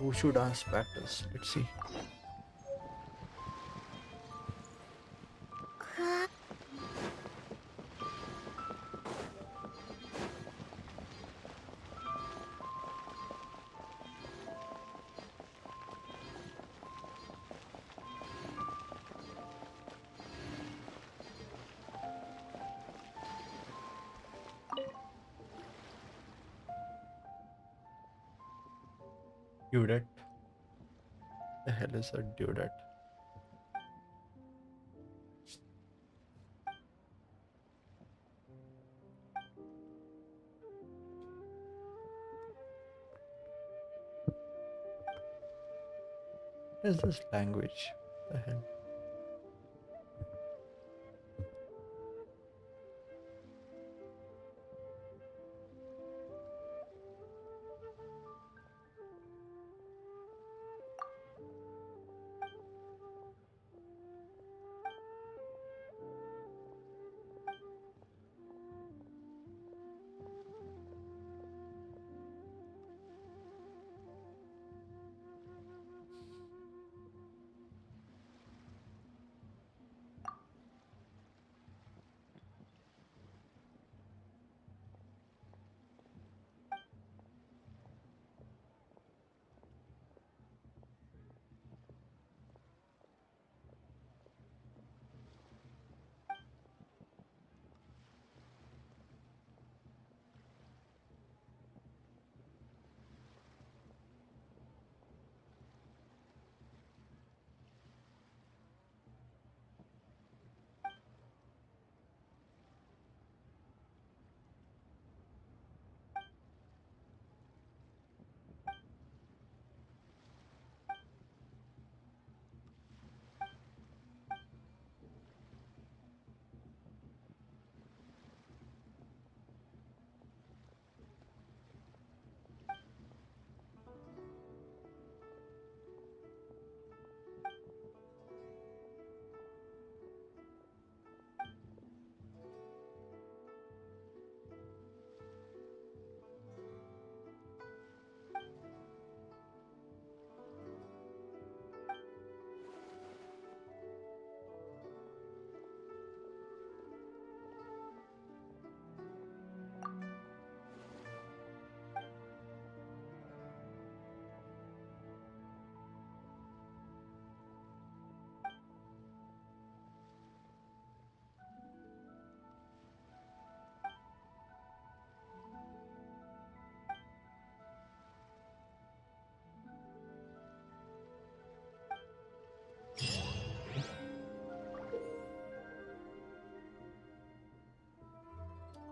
Wushu dance practice. Let's see. Dudette. The hell is a dudette? What is this language? The hell?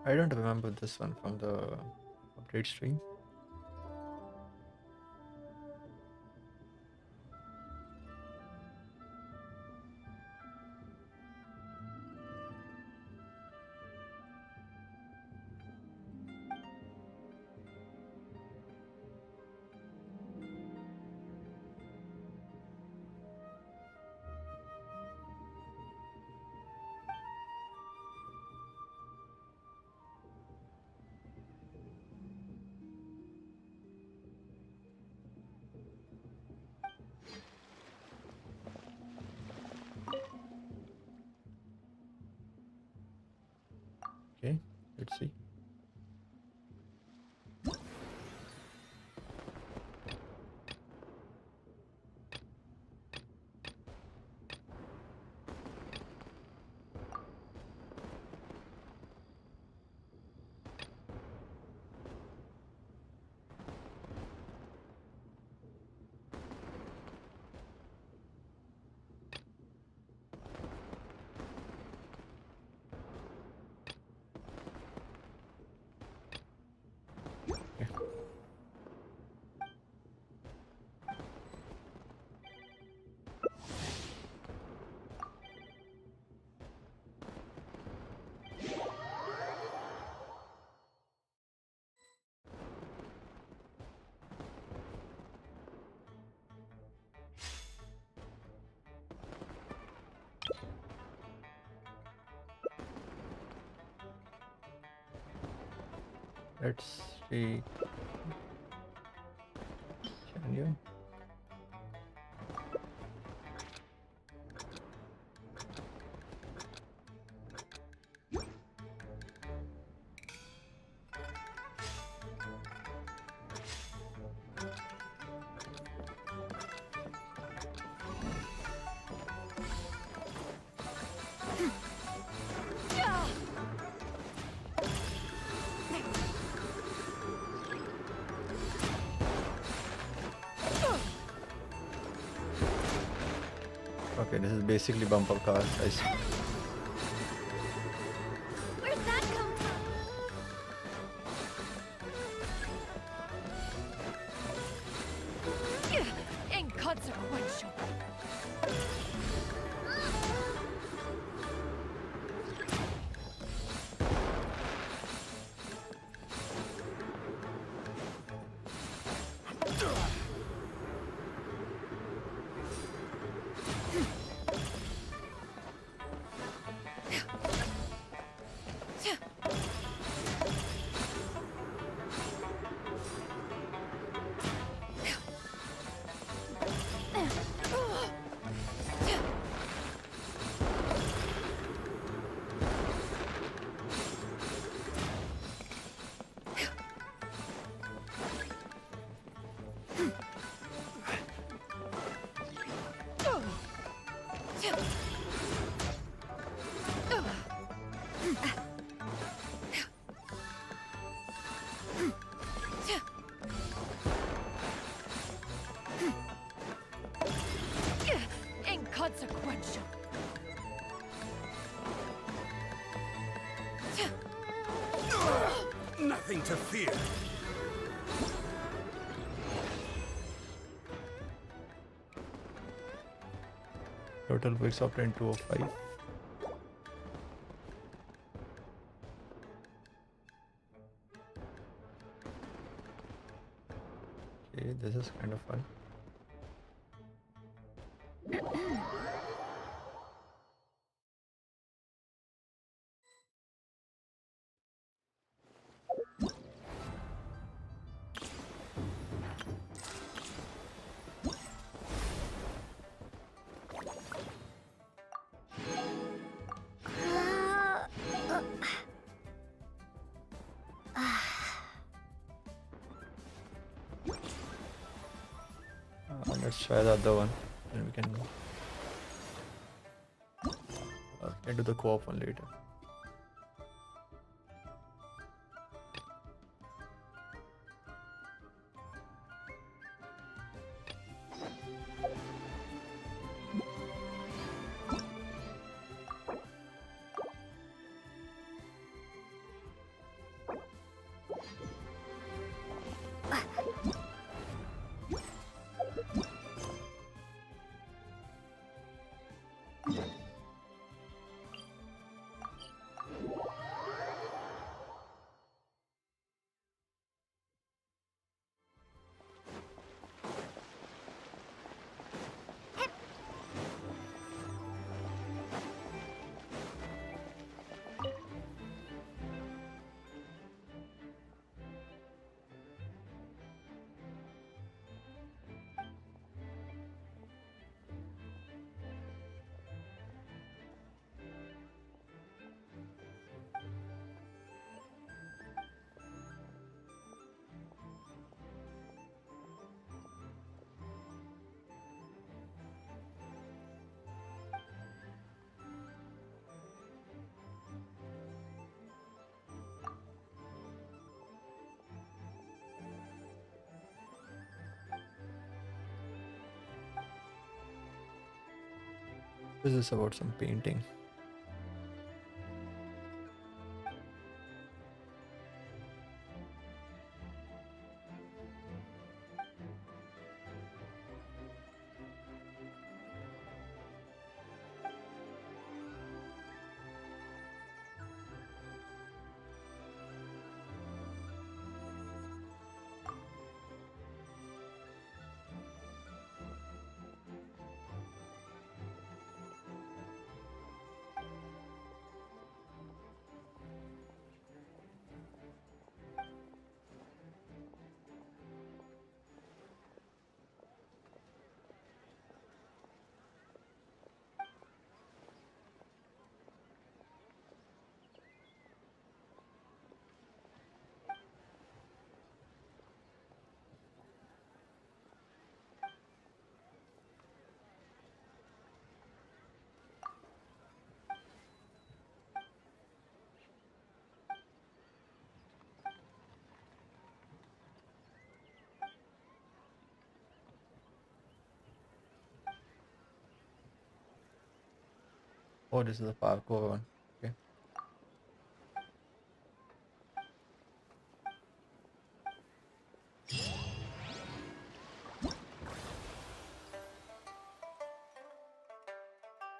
I don't remember this one from the update stream. Okay, let's see. Let's see. Can you? Okay, this is basically bumper cars. I see. Where'd that come from? Inconsequential. nothing to fear. Total wicks of 10205. Okay, this is kind of fun. Let's try the other one, then we can do the co-op one later. This is about some painting. Oh, this is the parkour one. Okay.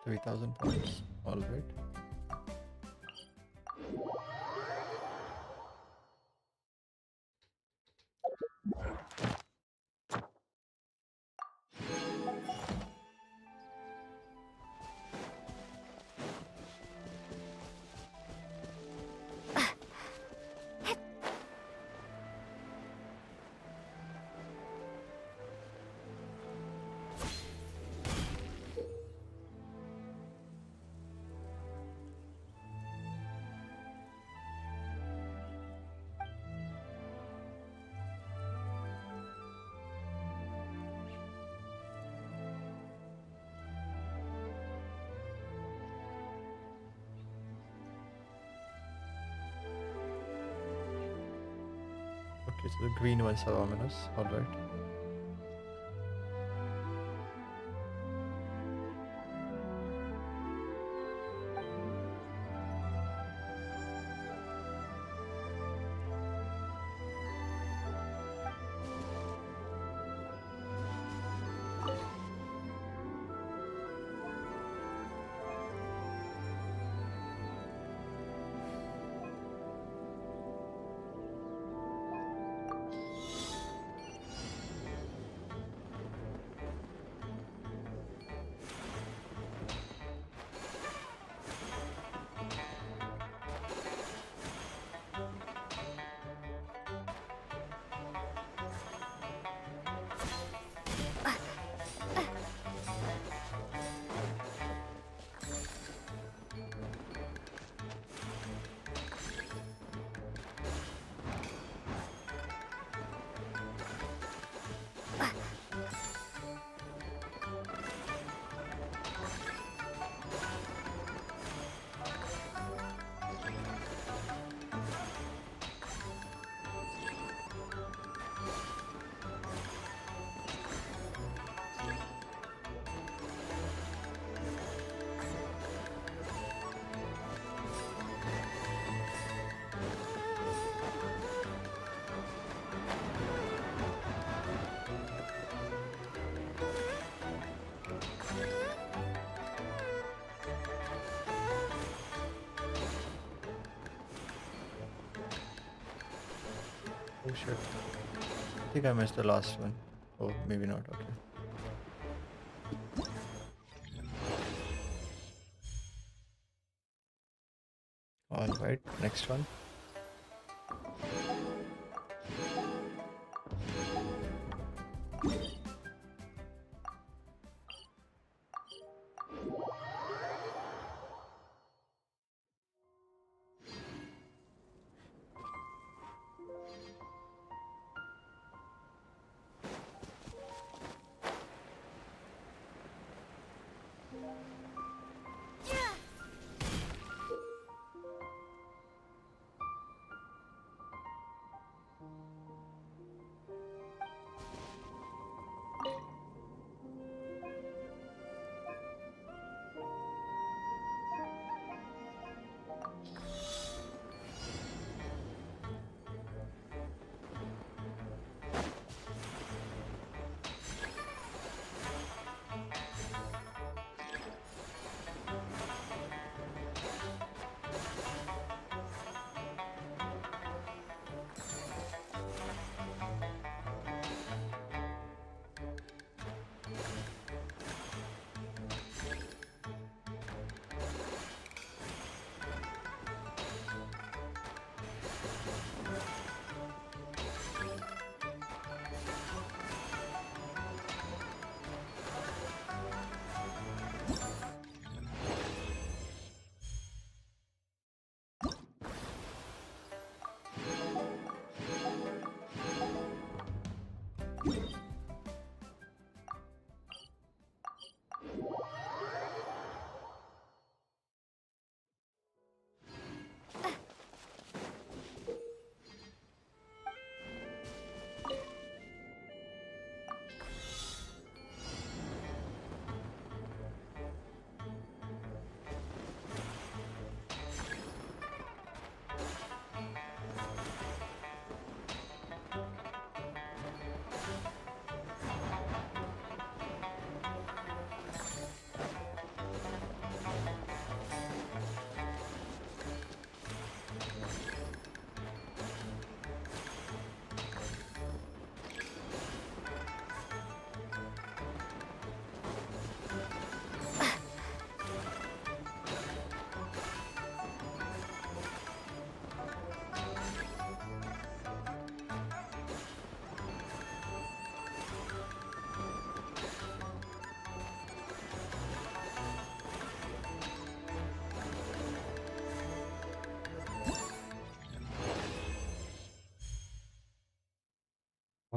£3,000. All right. Okay, so the green ones are ominous. All right. Oh shit. I think I missed the last one. Oh, maybe not. Okay. All right. Next one.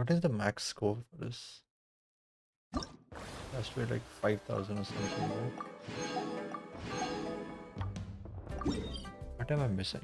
What is the max score for this? Has to be like 5,000 or something, right? What am I missing?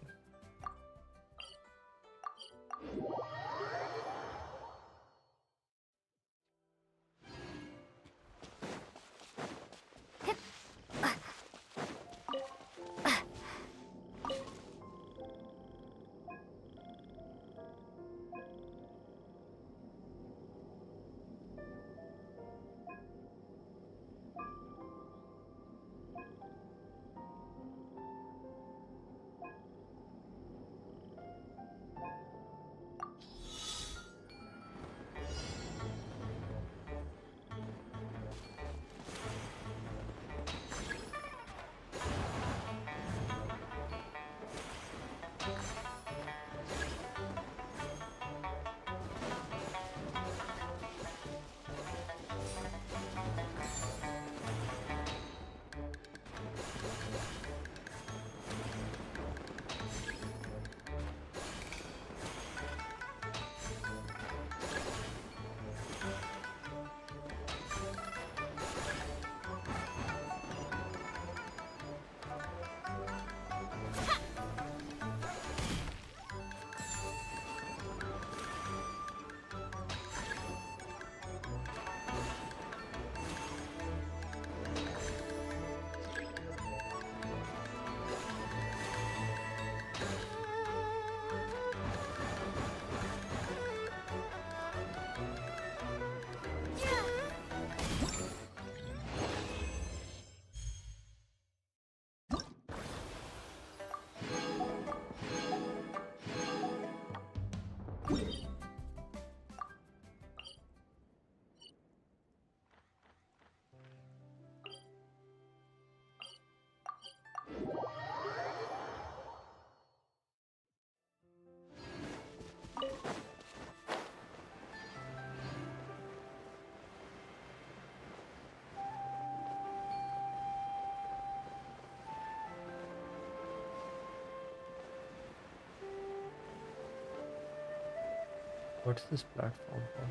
What's this platform for?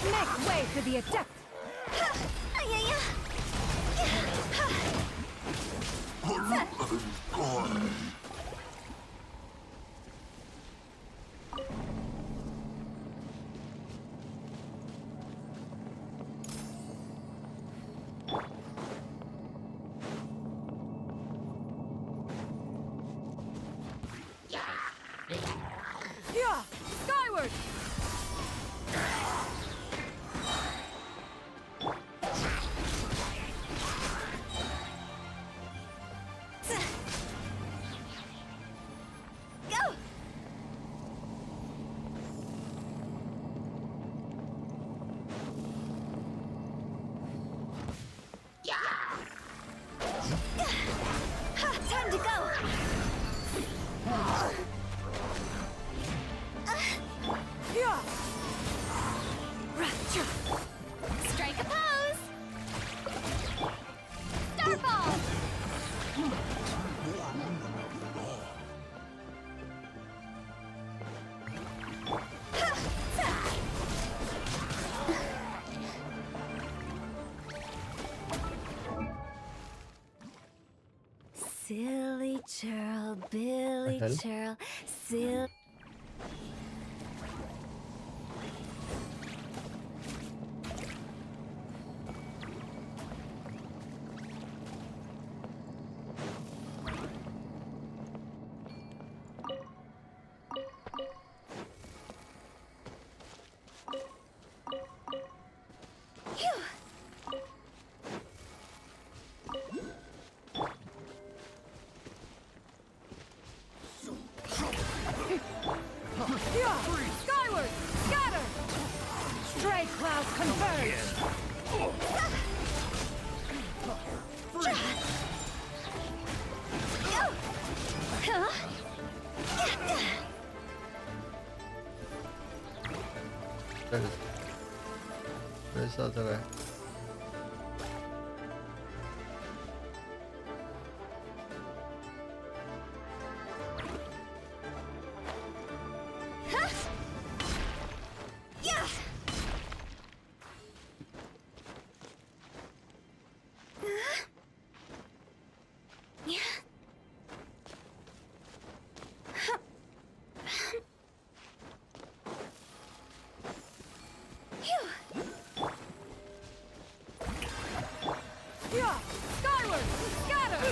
Make way for the adept! Yeah! Skyward! Go! Time to go! Yeah! Rapture! Strike a pose! Starfall! Silly churl, Billy hell? churl, silly. Yeah! Skyward! Scatter! Stray clouds converge! Where's the other guy? Yeah! Skyward! Scatter!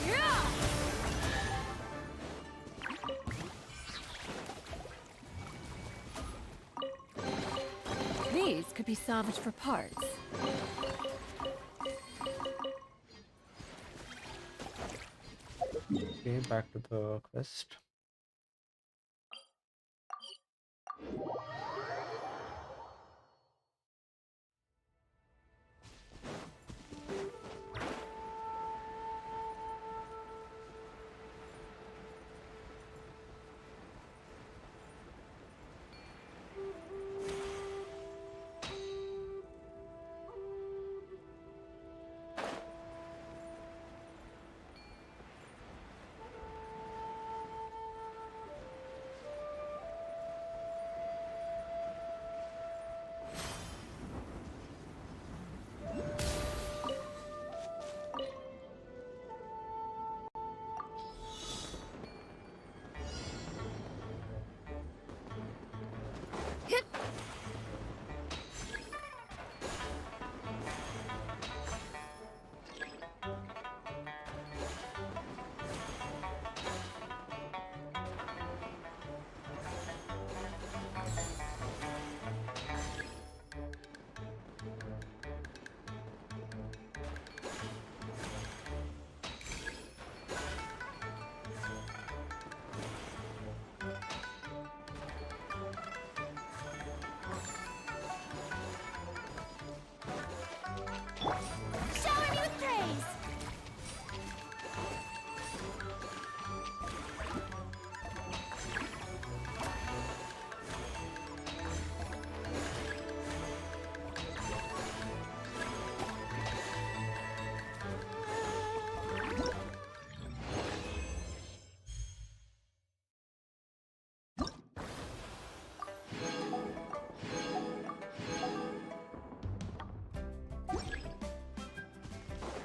Yeah! These could be salvaged for parts. Okay, back to the quest.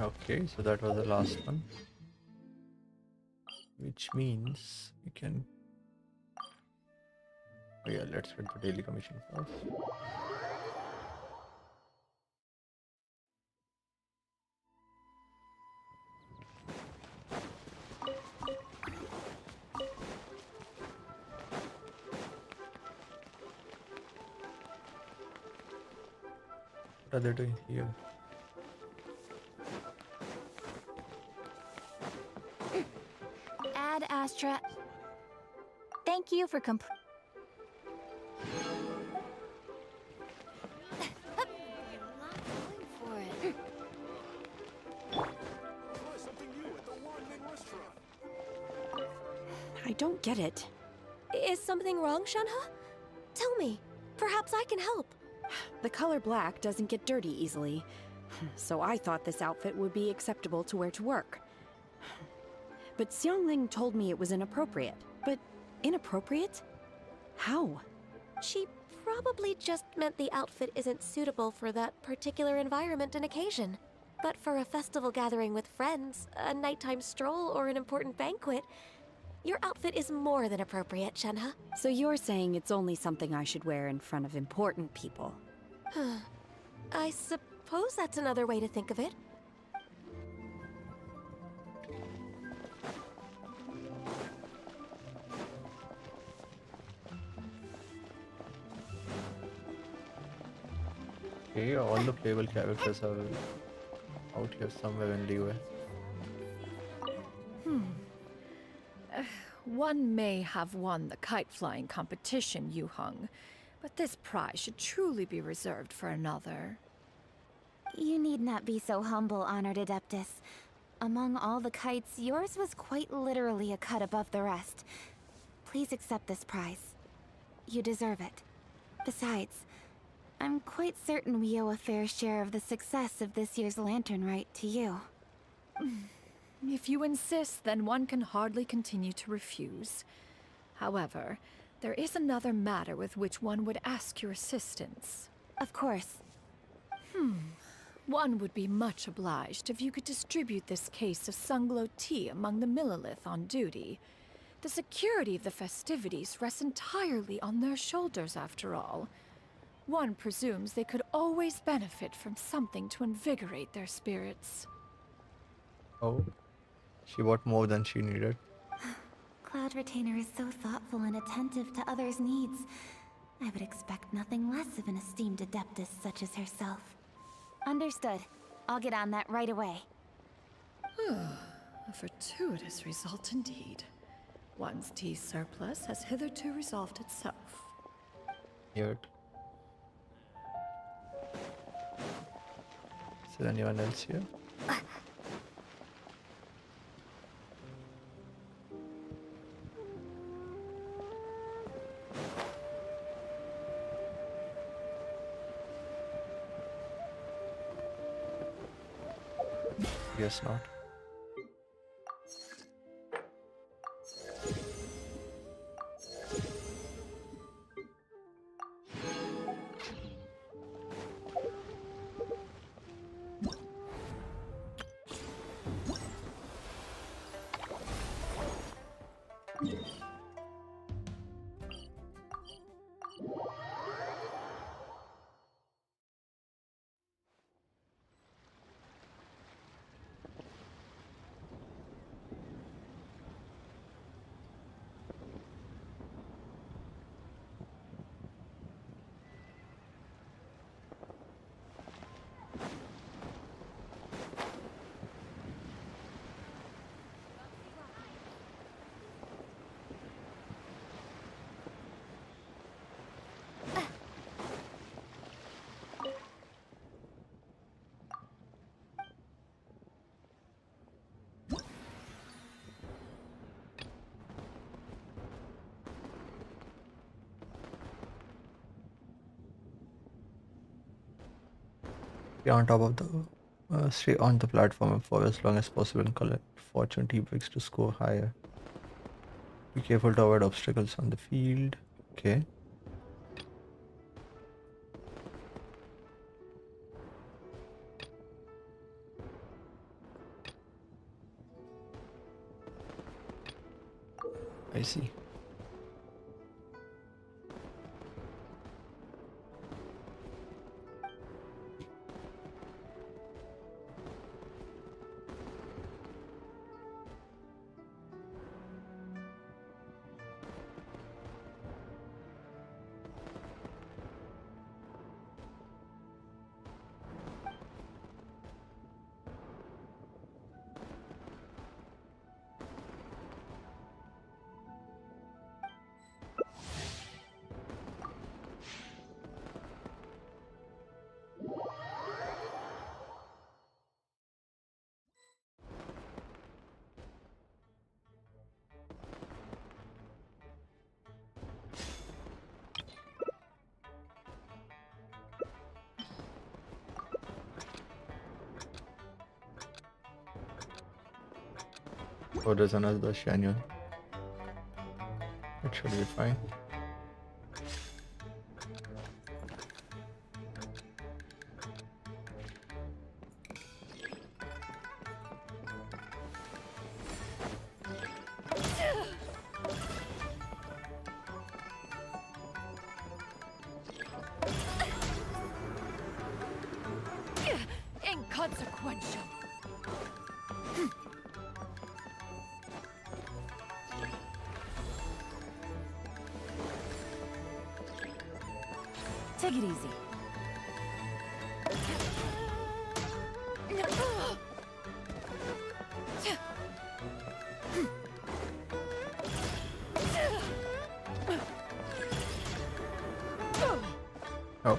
Okay, so that was the last one. Which means we can... Oh yeah, let's get the daily commission first. What are they doing here? Ad Astra. Thank you for For it. Try something new at the Wanming restaurant. I don't get it. Is something wrong, Shenhe? Tell me. Perhaps I can help. The color black doesn't get dirty easily, so I thought this outfit would be acceptable to wear to work. But Xiangling told me it was inappropriate. But inappropriate? How? She probably just meant the outfit isn't suitable for that particular environment and occasion. But for a festival gathering with friends, a nighttime stroll, or an important banquet, your outfit is more than appropriate, Shenhe. So you're saying it's only something I should wear in front of important people? I suppose that's another way to think of it. Okay, all the playable characters are out here somewhere in Liyue. One may have won the kite flying competition, Yu Heng, but this prize should truly be reserved for another. You need not be so humble, Honored Adeptus. Among all the kites, yours was quite literally a cut above the rest. Please accept this prize. You deserve it. Besides, I'm quite certain we owe a fair share of the success of this year's Lantern Rite to you. If you insist, then one can hardly continue to refuse. However, there is another matter with which one would ask your assistance. Of course. One would be much obliged if you could distribute this case of Sunglow tea among the Millilith on duty. The security of the festivities rests entirely on their shoulders, after all. One presumes they could always benefit from something to invigorate their spirits. Oh, she bought more than she needed. Cloud Retainer is so thoughtful and attentive to others' needs. I would expect nothing less of an esteemed adeptus such as herself. Understood. I'll get on that right away. A fortuitous result indeed. One's tea surplus has hitherto resolved itself. Weird. Is there anyone else here? Guess not. Stay on top of the stay on the platform for as long as possible and collect fortune tea bricks to score higher. Be careful to avoid obstacles on the field. Okay. I see. Oh, there's another Shanyon. It should be fine. Inconsequential. Take it easy. Oh.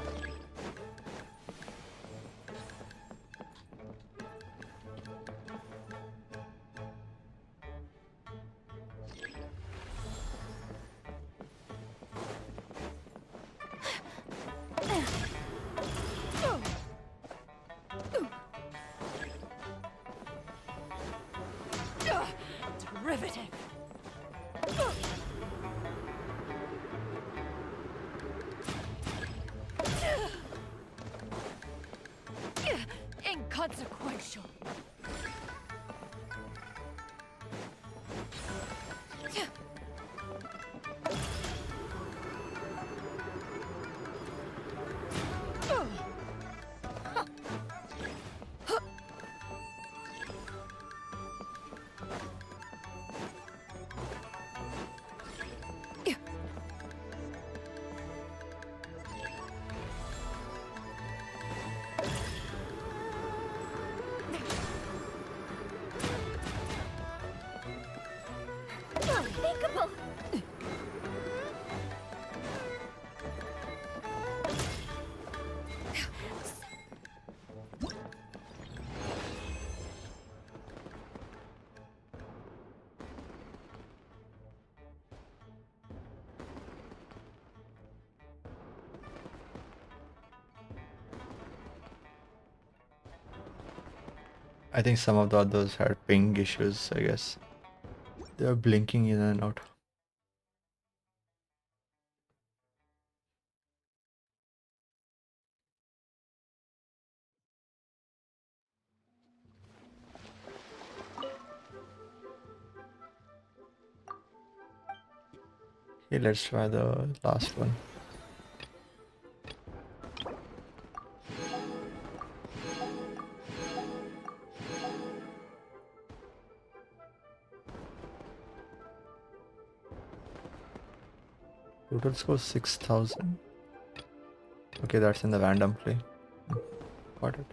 Derivative. Inconsequential. Unthinkable! I think some of the others had ping issues, I guess. They're blinking in and out. Okay, let's try the last one. Total score 6,000. Okay, that's in the random play. Got it.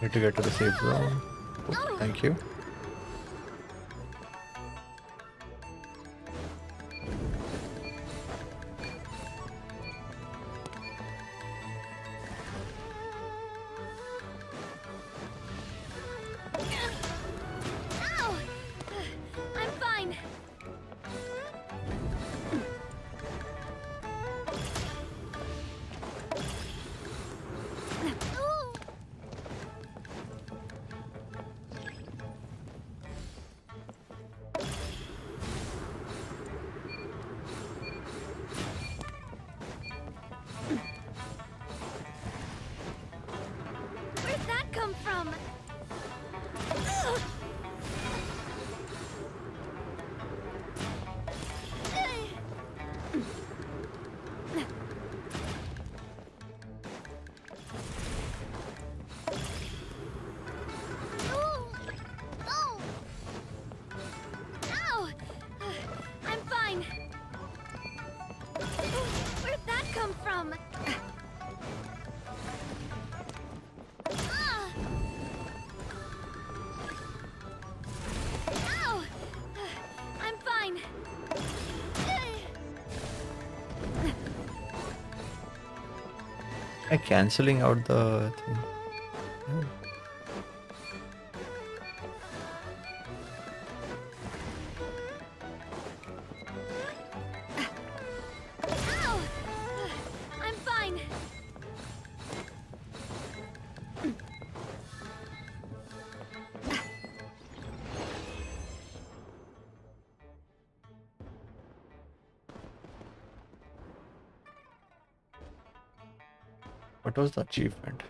Need to get to the safe zone. Thank you. Ow! I'm fine. Ooh. Where'd that come from? Ugh. Ooh. Oh. Ow! I'm fine. Ooh, where'd that come from? Ah! Ow! I'm fine. Am I canceling out the thing? Oh. Ow! I'm fine. What was the achievement?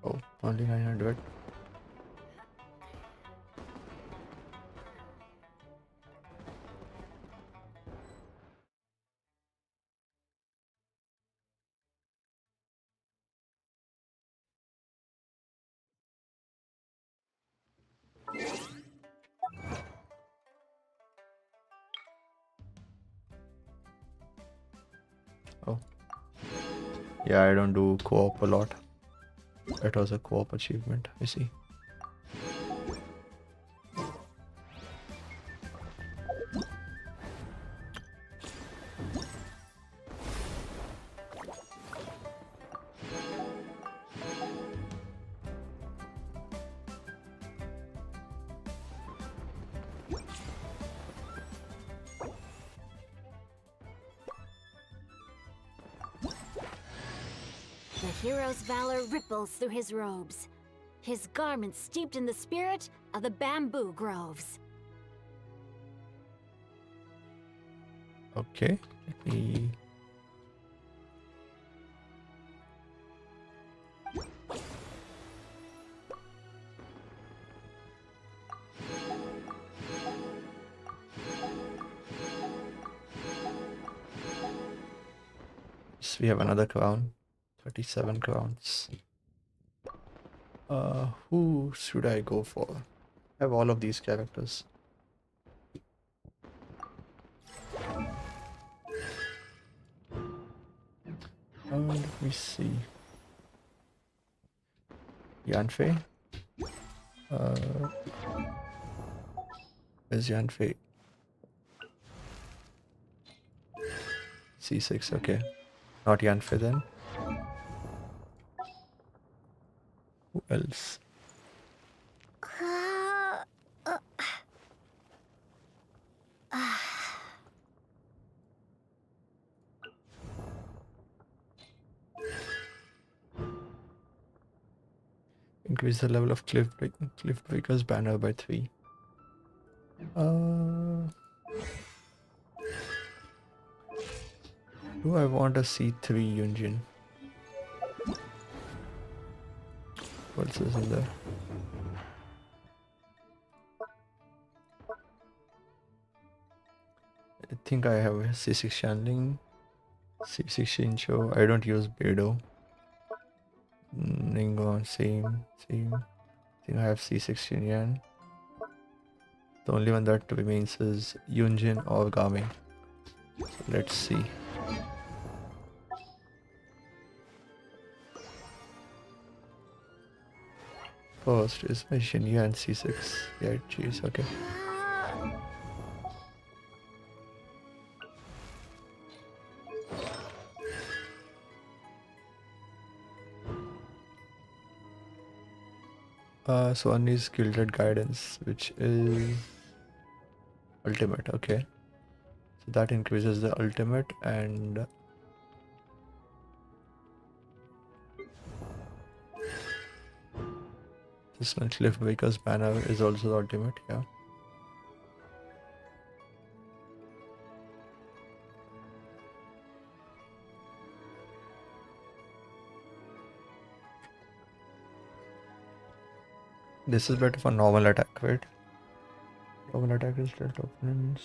Oh, only 900. Oh. Yeah, I don't do co-op a lot. That was a co-op achievement, I see. The hero's valor ripples through his robes, his garments steeped in the spirit of the bamboo groves. Okay, let me... Yes, we have another crown. 37 crowns. Who should I go for? I have all of these characters. Let me see. Yanfei. Where's Yanfei? C6, okay. Not Yanfei then. Who else? Increase the level of Cliff Breaker's banner by 3. Do I want a C3 Yunjin? What else is in there? I think I have a C6 Shanling, C6 Shincho. I don't use Beidou. Ningon, same. I think I have C6 Shinyan. The only one that remains is Yunjin or Gaming. So let's see. First is my Shinya and C6. Yeah, geez, okay. So one is Gilded Guidance, which is ultimate, okay. So that increases the ultimate, and this one Cliffbreaker's banner is also the ultimate, yeah. This is better for normal attack, right? Normal attack is dealt opponents.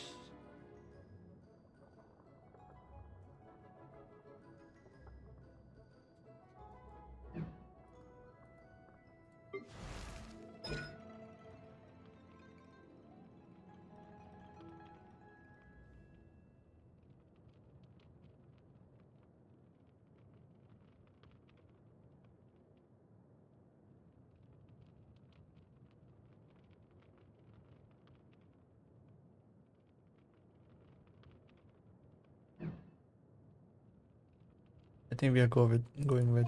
I think we are going with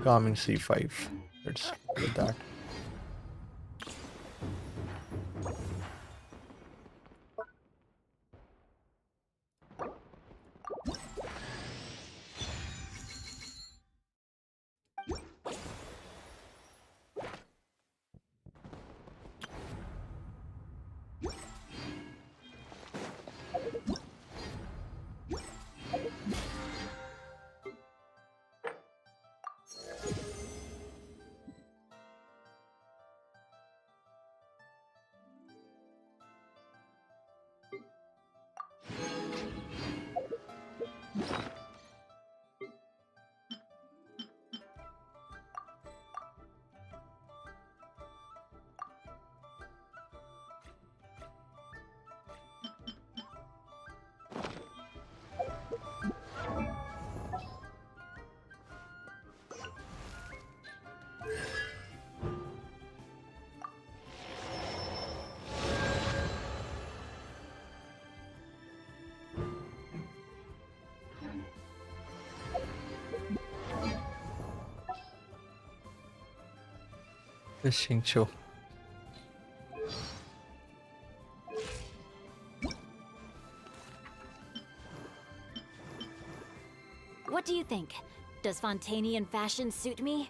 Calming C5. Let's go with that. Fishing show. What do you think? Does Fontanian fashion suit me?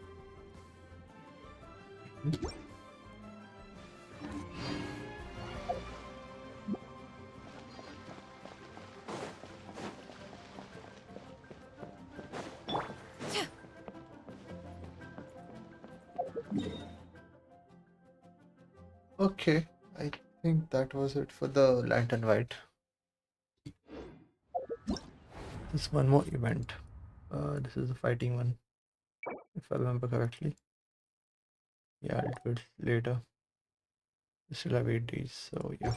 Okay, I think that was it for the Lantern Rite. There's one more event. This is the fighting one, if I remember correctly. Yeah, I'll do it later. We still have 8 days, so yeah.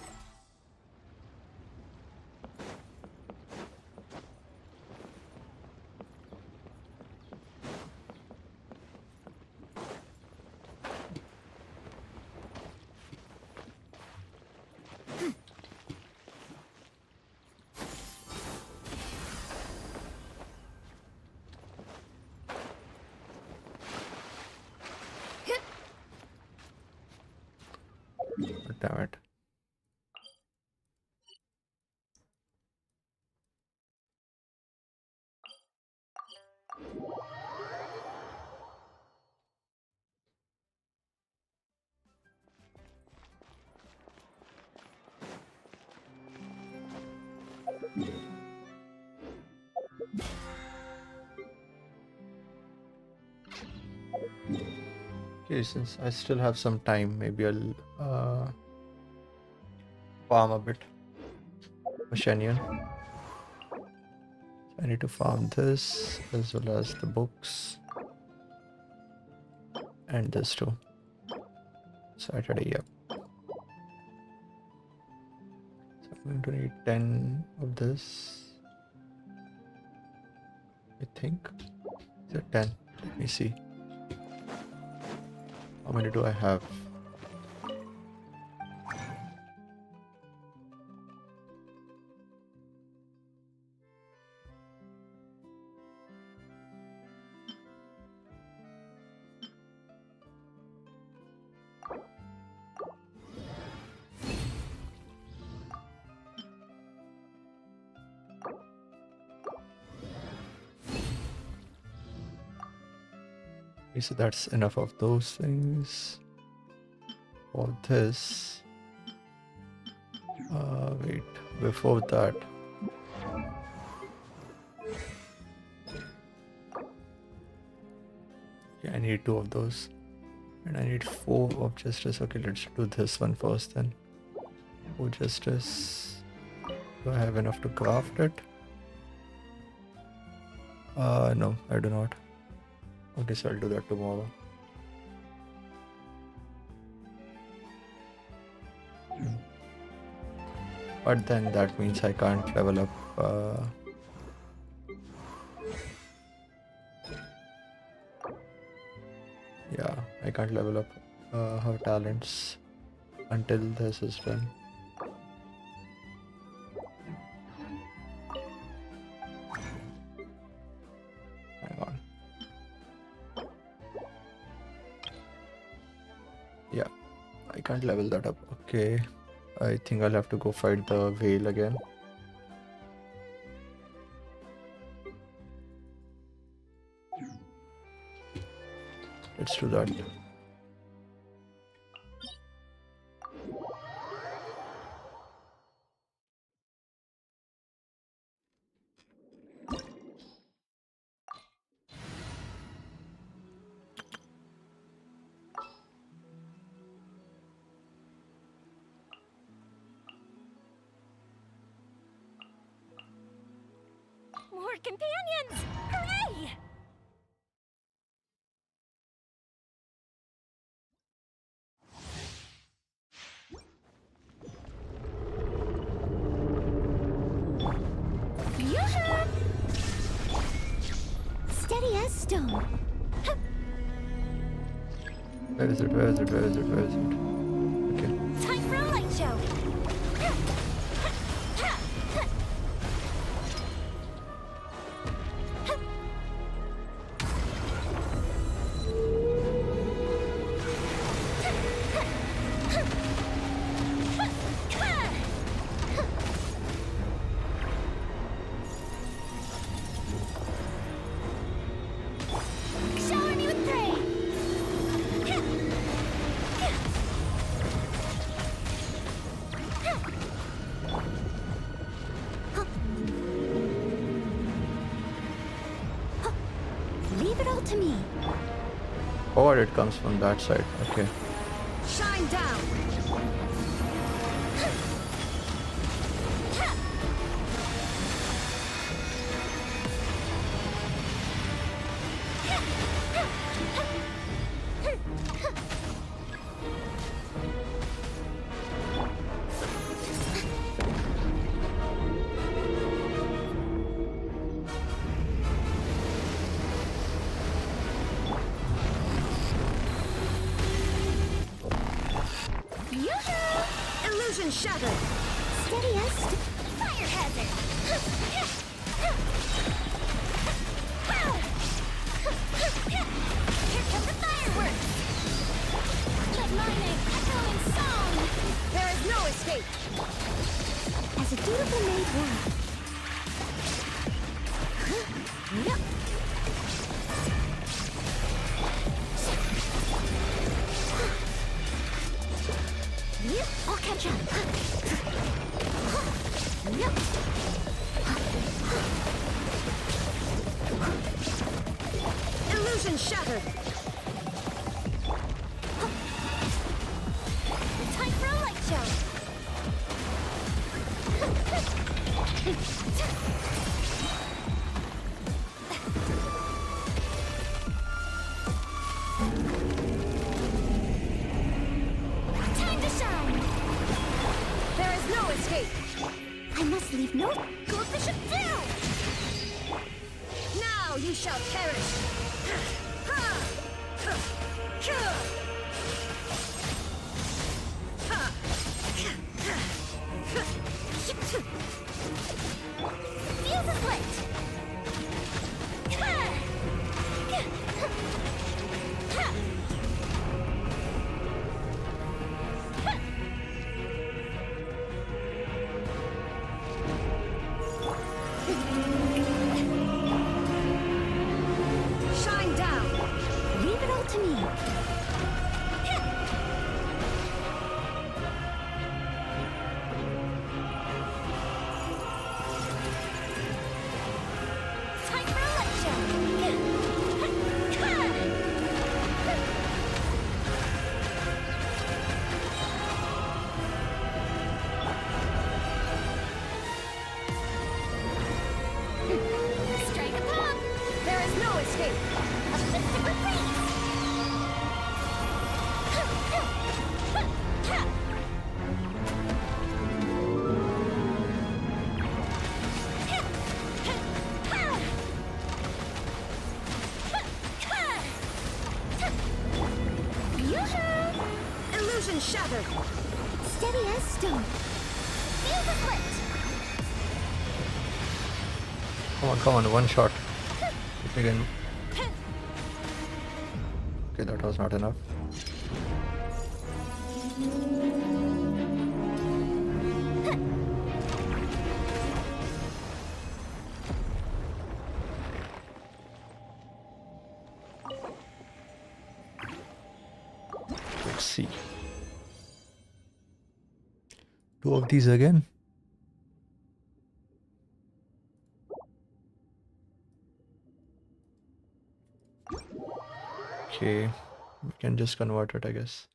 But damn it. Okay, since I still have some time, maybe I'll farm a bit. Oceanian. I need to farm this as well as the books. And this too. Saturday, yep. I'm going to need 10 of this. I think. Is it 10? Let me see. How many do I have? Okay, so that's enough of those things. For this. Wait, before that. Yeah, I need 2 of those. And I need 4 of justice. Okay, let's do this one first then. 4 justice. Do I have enough to craft it? No, I do not. Okay, so I'll do that tomorrow. But then that means I can't level up. Yeah, I can't level up her talents until this is done. Hang on. Yeah, I can't level that up. Okay, I think I'll have to go fight the whale again. Let's do that. More companions! Hooray! Steady as stone. Where is it? Where is it? Where is it? Where is it? Okay. Time for a light show! Shower me with praise. Leave it all to me. Or it comes from that side. Okay. Shine down! Illusion shattered! Steady as stone. Fire hazard! Here come the fireworks! Let my name echo in song! There is no escape! As a dutiful maid would. Yep. Yep, I'll catch up. Yep. Illusion shattered! Time for a light show! Time to shine! There is no escape! I must leave no Coefficient 2! Now you shall perish! Fuse is lit! Shine down! Leave it all to me. Time for a lecture! Strike a pop! There is no escape! A mystic reprise! Illusion shattered! Steady as stone. Fuse is lit! Come on, one shot. Again. Okay, that was not enough. Let's see. Two of these again. Okay, we can just convert it, I guess.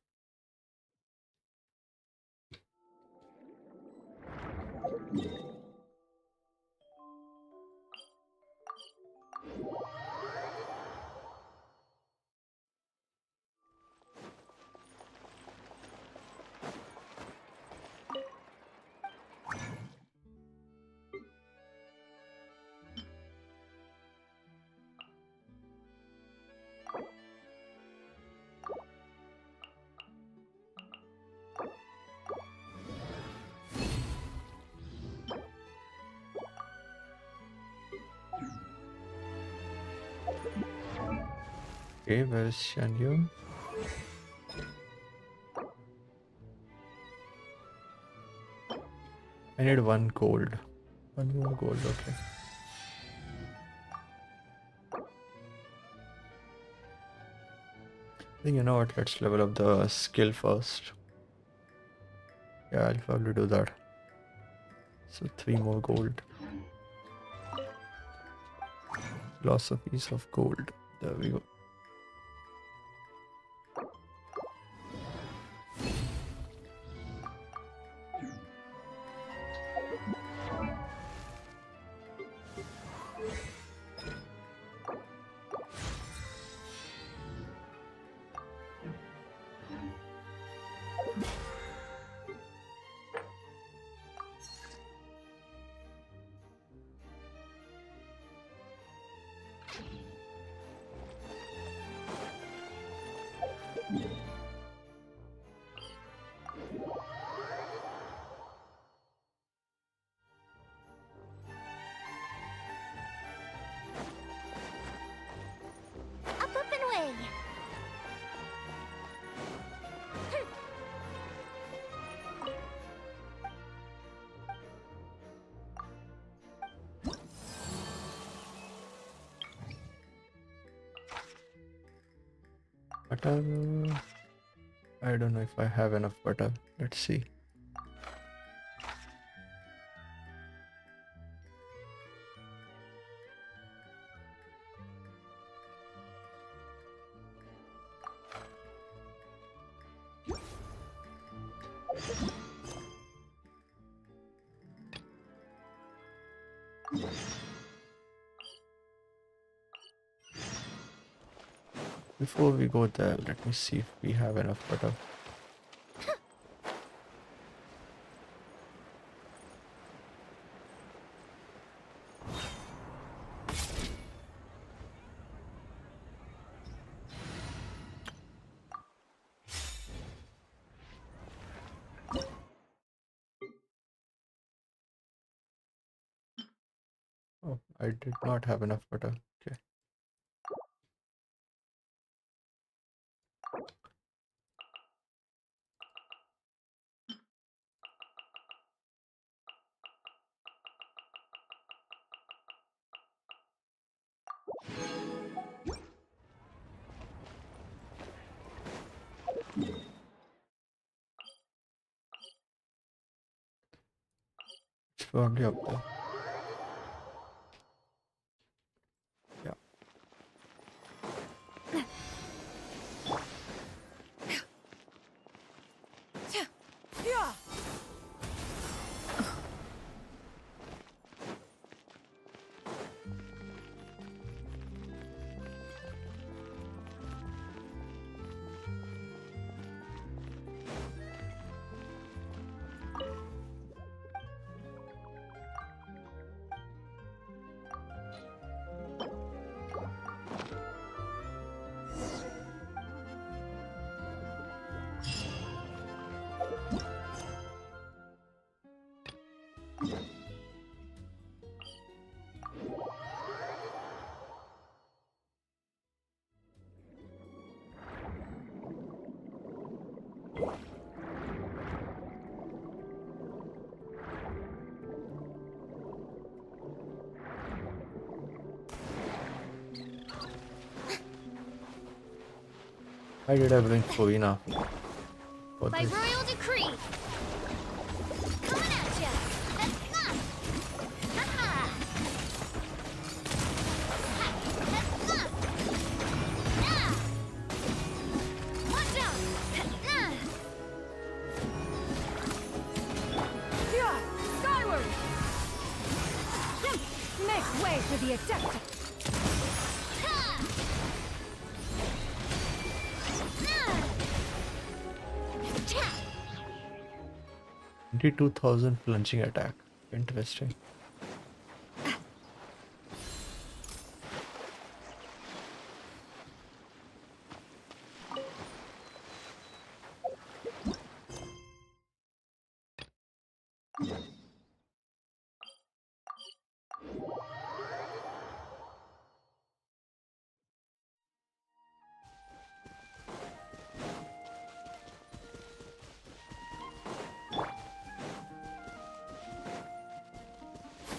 Okay, where is Shan Yun? I need one gold. One more gold, okay. I think you know what, let's level up the skill first. Yeah, I'll probably do that. So 3 more gold. Philosophies of gold. There we go. Up and away! Butter. I don't know if I have enough butter. Let's see. Before we go there, let me see if we have enough butter. I did not have enough butter. Okay. It's probably up there. Yeah. Yeah. Why did I bring Farina for By this? royal decree. Coming at ya. Ha-ha. Yeah. Watch out. Yeah. Skyward. Make way for the adept. Ha. 22,000 plunging attack. Interesting.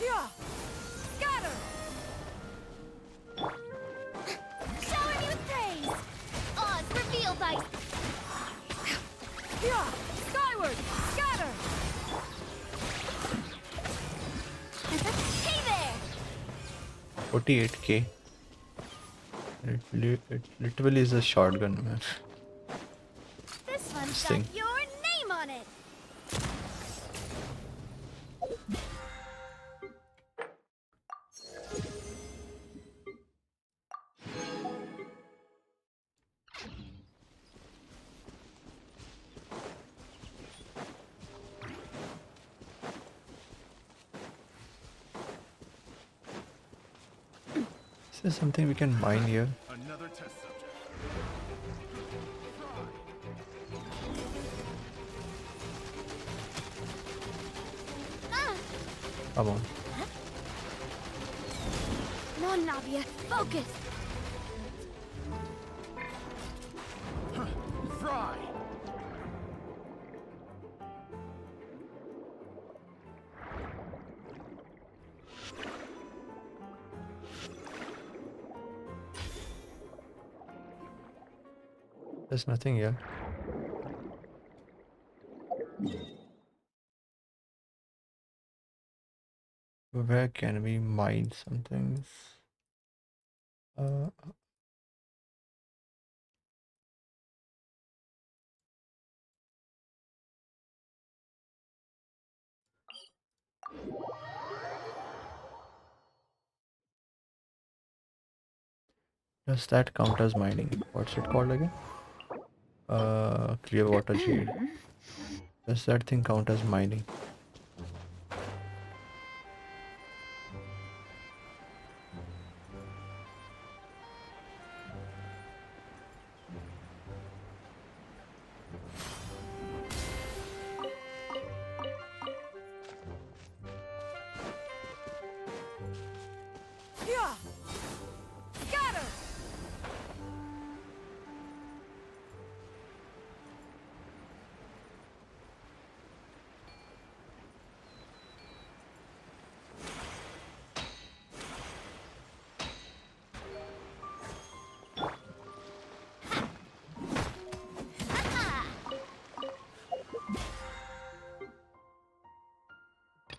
Yeah. Scatter. Shower me with praise. Oz revealed by Yeah. Skyward. Scatter. Hey there. 48k. It literally is a shotgun, man. This one's This got thing. your name on it. Is there something we can mine here? Another test subject. Ah, Come on. come on, Navia. Focus. Fry! There's nothing here. Where can we mine some things? Uh, does that count as mining? What's it called again? Clear water jade. Does that thing count as mining?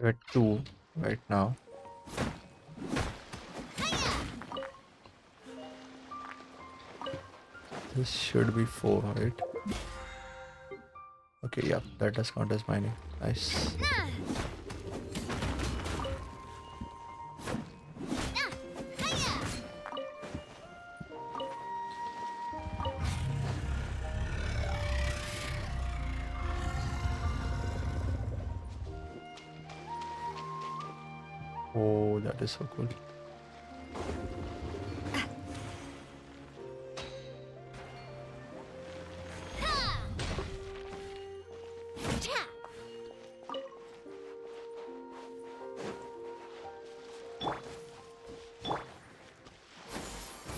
We're at 2 right now. This should be 4, right? Okay, yeah, that does count as mining. Nice. Oh, that is so cool.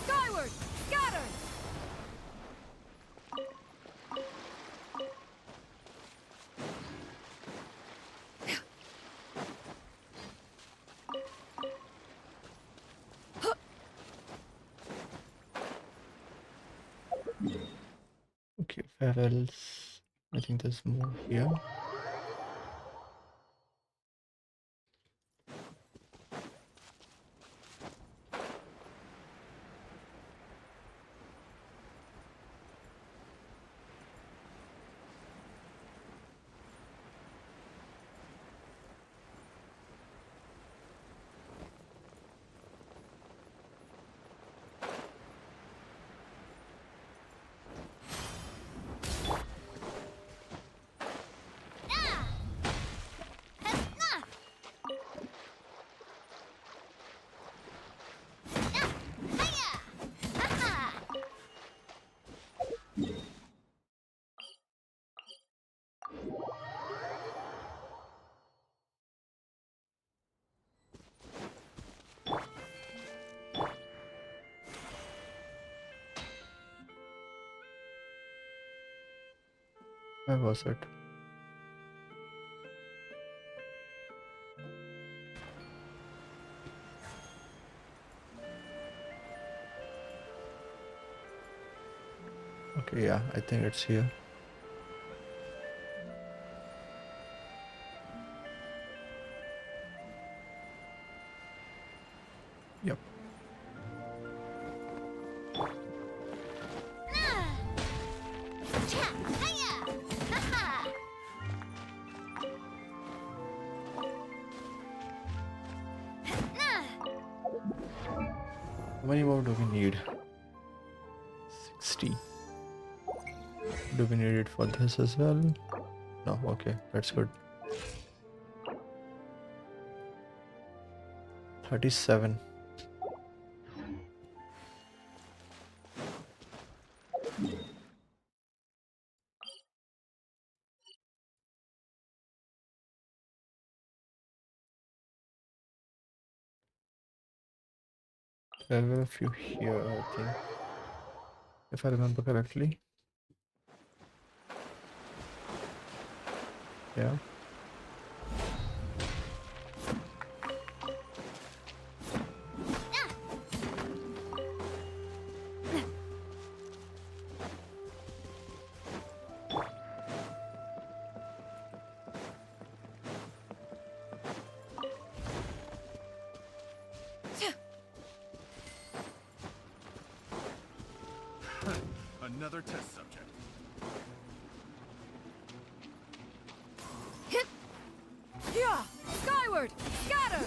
Skyward! Scatter! Okay, where else? I think there's more here. Where was it? Okay, yeah, I think it's here. Yep. How many more do we need? 60. Do we need it for this as well? No, okay, that's good. 37. There were a few here, I think, if I remember correctly. Yeah. Another test subject. Yeah! Skyward! Scatter!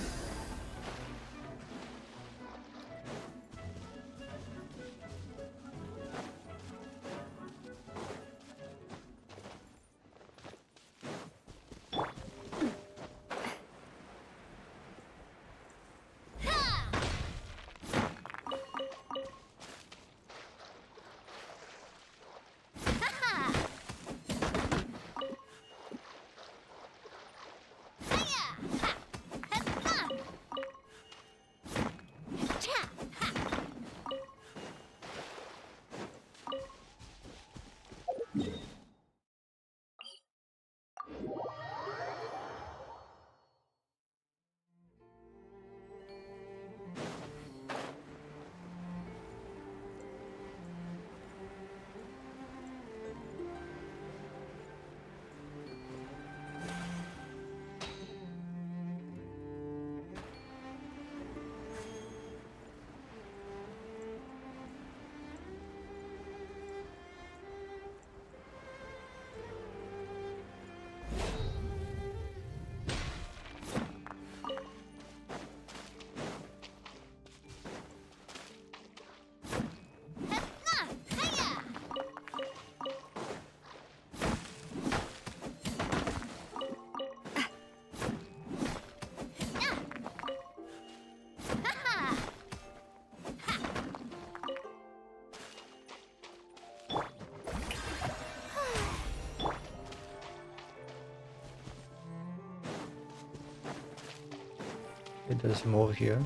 Okay, just move here.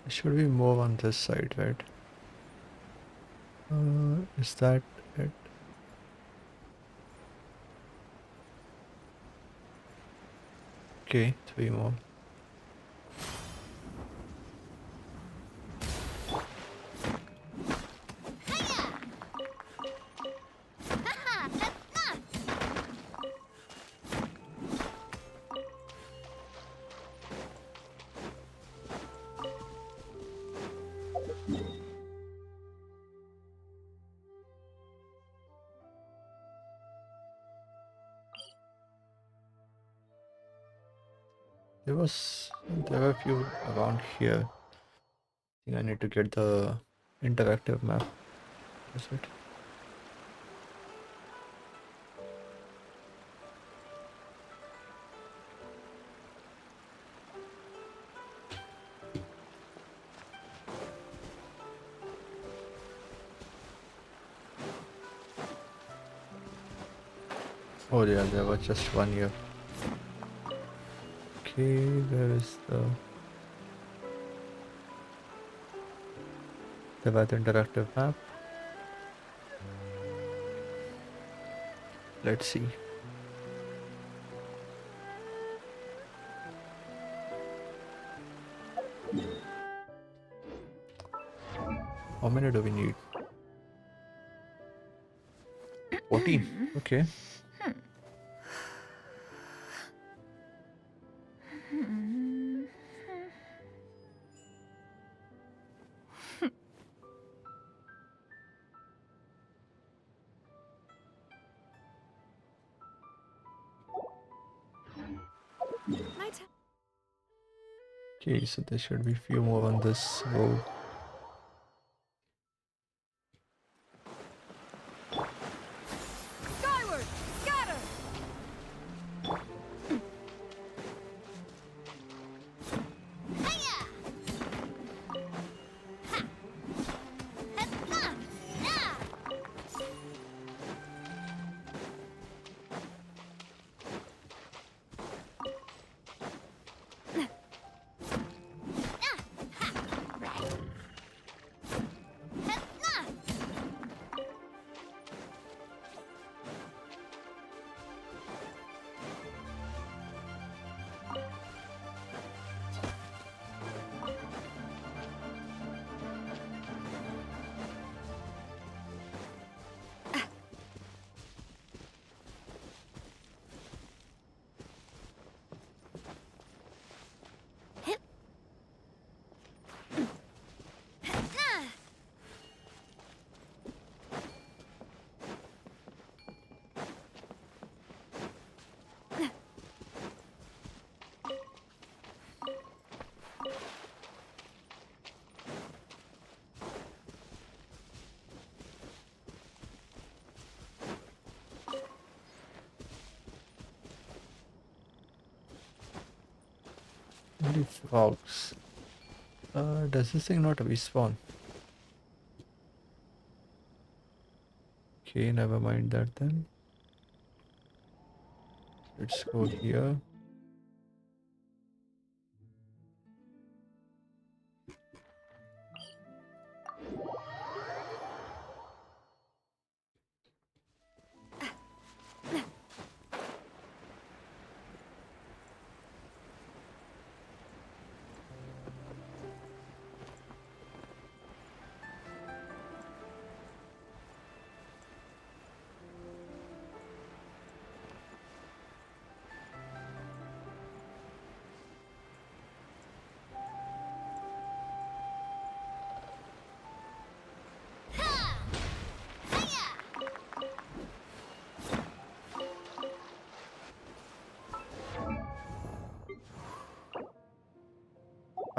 Should we move on this side, right? Is that it? Okay, 3 more. There were a few around here. I think I need to get the interactive map. Is it? Oh yeah, there was just one here. Okay, where is the web interactive map? Let's see. How many do we need? 14. Okay. Okay, so there should be few more on this road. Skyward! Scatter! Only frogs. Does this thing not respawn? Okay, never mind that then. Let's go here.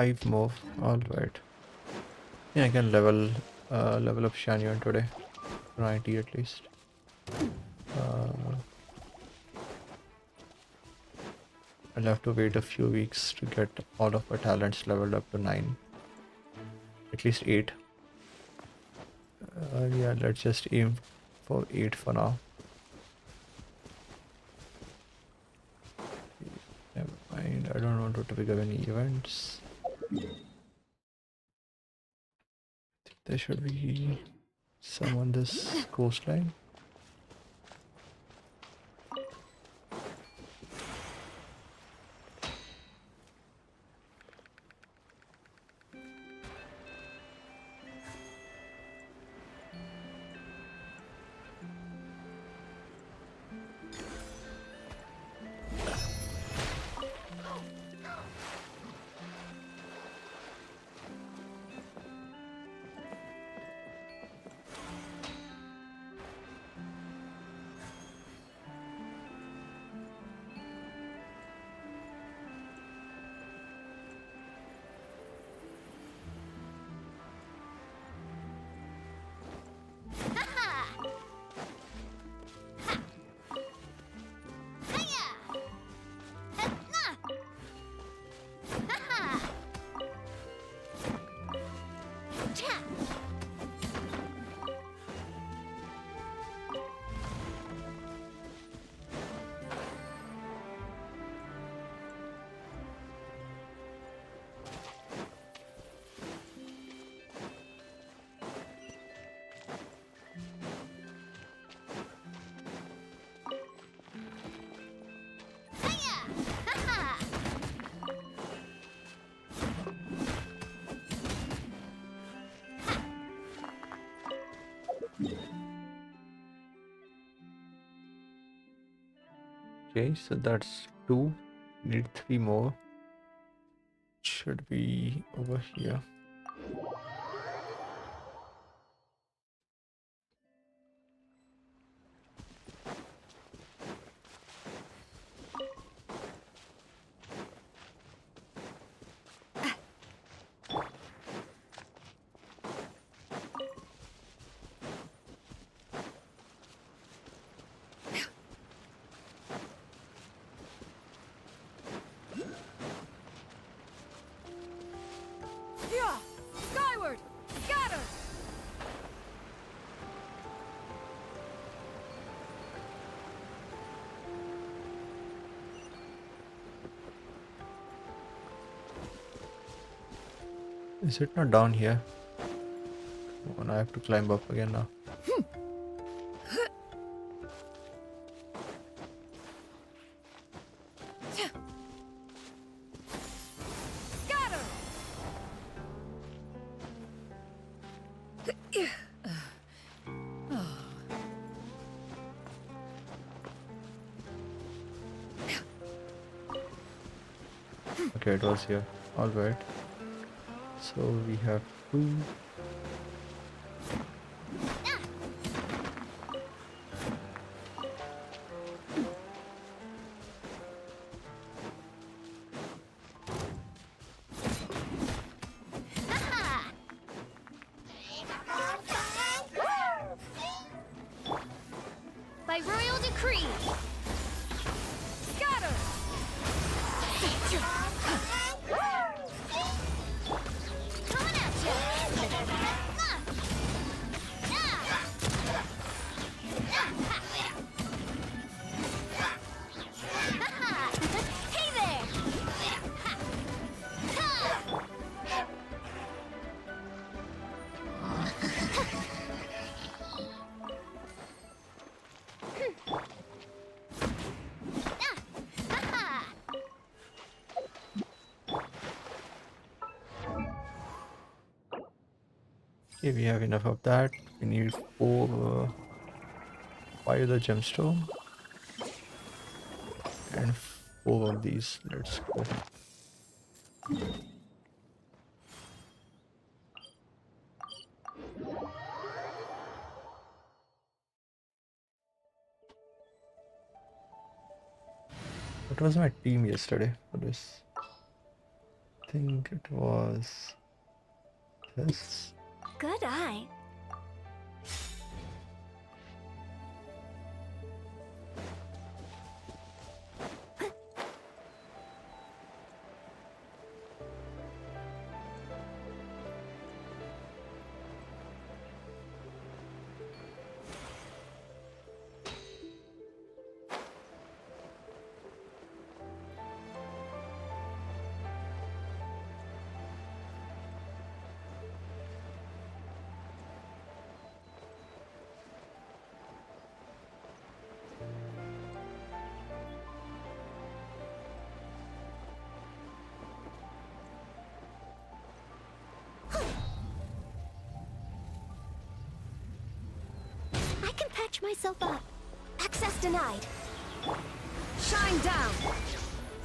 5 more. Alright. Yeah, I can level up Shanyon today. 90 at least. Uh, I'll have to wait a few weeks to get all of my talents leveled up to 9. At least 8. Yeah, let's just aim for 8 for now. Never mind, I don't want to pick up any events. There should be some on this coastline. Okay, so that's 2. Need 3 more. Should be over here. Yeah! Skyward! Scatter! Is it not down here? Oh, now I have to climb up again now. Scatter! Okay, it was here. Alright. So we have 2. By royal decree! Scatter! Coming at you! Hey there! Okay, we have enough of that. We need 4 5 the gemstone and 4 of these. Let's go. What was my team yesterday for this? think it was this. Good eye. I can patch myself up. Access denied. Shine down!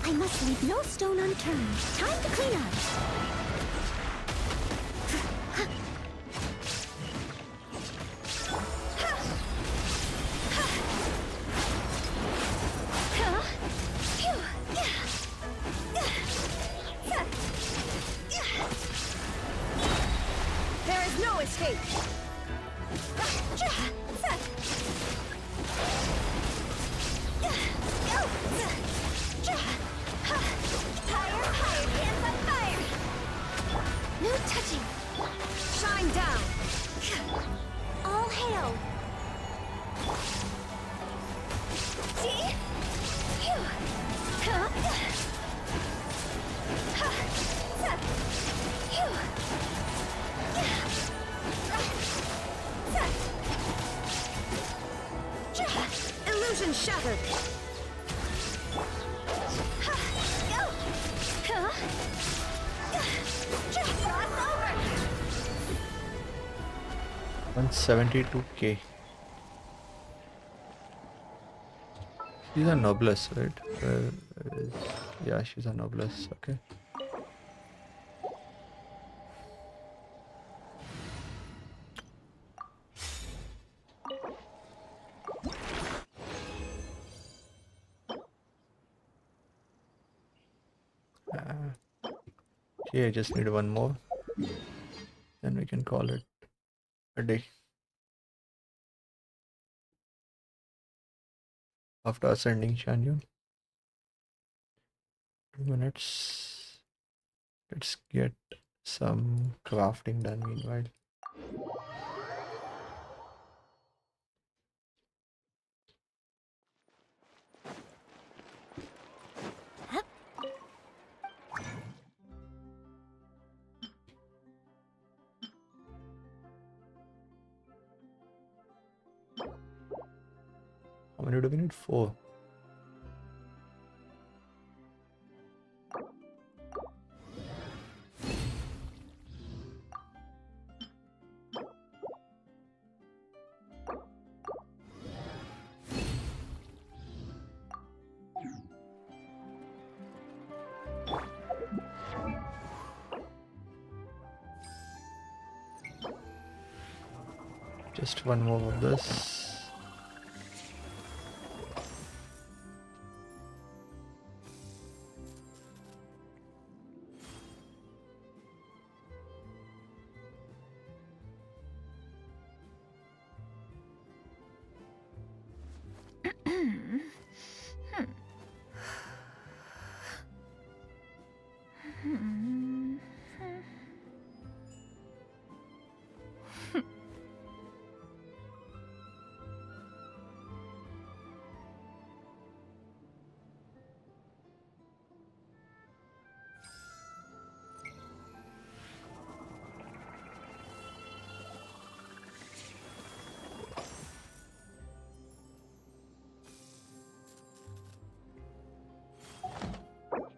I must leave no stone unturned. Time to clean up. There is no escape! No touching. Shine down! All hail. Illusion shattered! Cross over. 172k. She's a noblesse, right? Yeah, she's a noblesse. Okay. Okay, I just need one more. Then we can call it a day. After ascending Shanyon. 2 minutes. Let's get some crafting done meanwhile. How many do we need? 4. Just one more of this.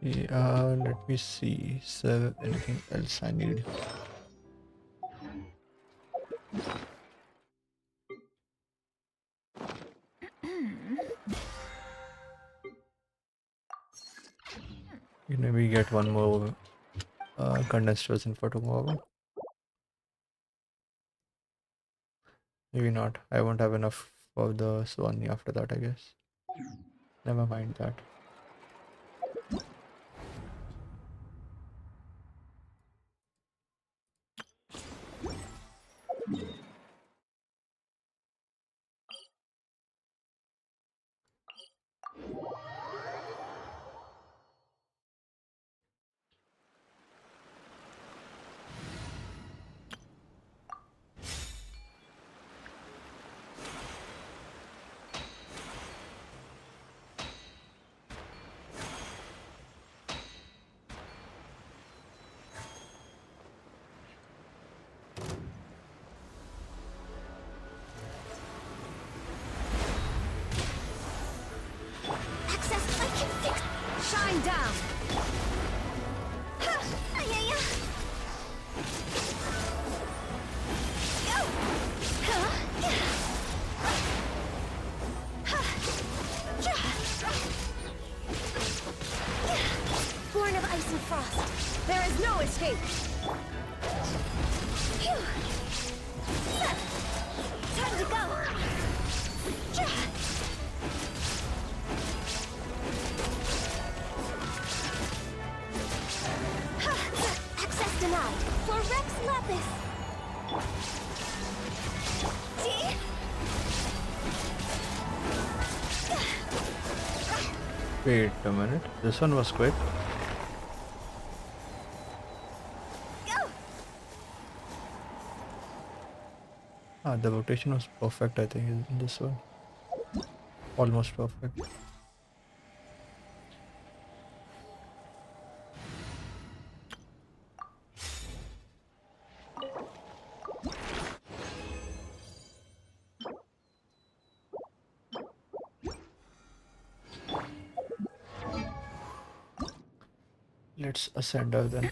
Okay, let me see. Is there anything else I need? Maybe get one more condensed resin for tomorrow. Maybe not. I won't have enough for the Swanee after that, I guess. Never mind that. Wait a minute. This one was quick. Ah, the rotation was perfect, I think, in this one. Almost perfect. Let's ascend her then.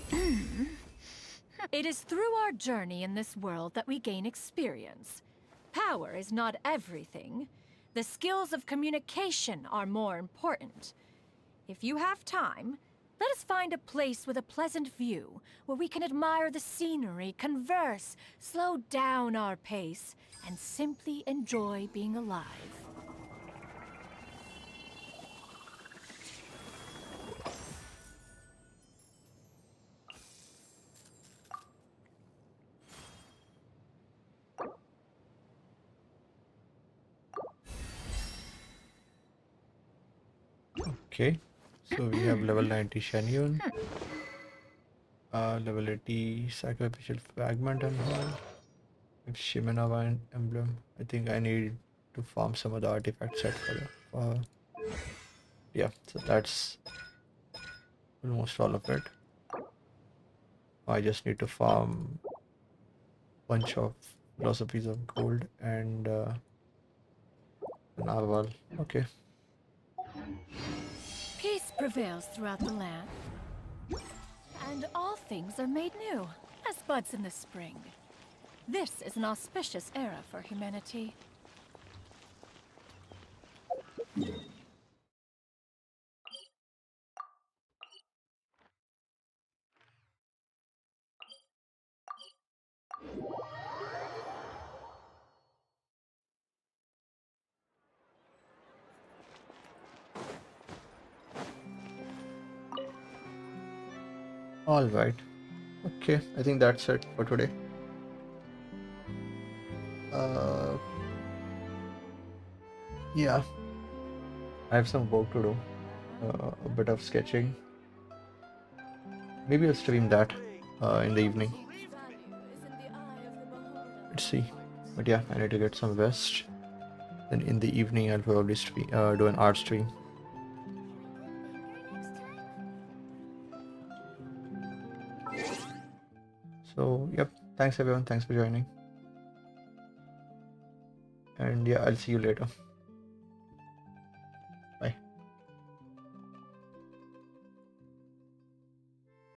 It is through our journey in this world that we gain experience. Power is not everything. The skills of communication are more important. If you have time, let us find a place with a pleasant view, where we can admire the scenery, converse, slow down our pace, and simply enjoy being alive. Okay. So we have level 90 Shenyun, level 80 Sacrificial Fragment and all. Shimenava emblem. I think I need to farm some of the artifact set for the. Yeah, so that's almost all of it. I just need to farm bunch of philosophies of gold and an Arval. Okay. Peace prevails throughout the land, and all things are made new, as buds in the spring. This is an auspicious era for humanity. All right. Okay, I think that's it for today. Uh, yeah, I have some work to do. A bit of sketching. Maybe I'll stream that in the evening. Let's see. But yeah, I need to get some rest. Then in the evening, I'll probably do an art stream. So, yep. Thanks everyone. Thanks for joining. And yeah, I'll see you later.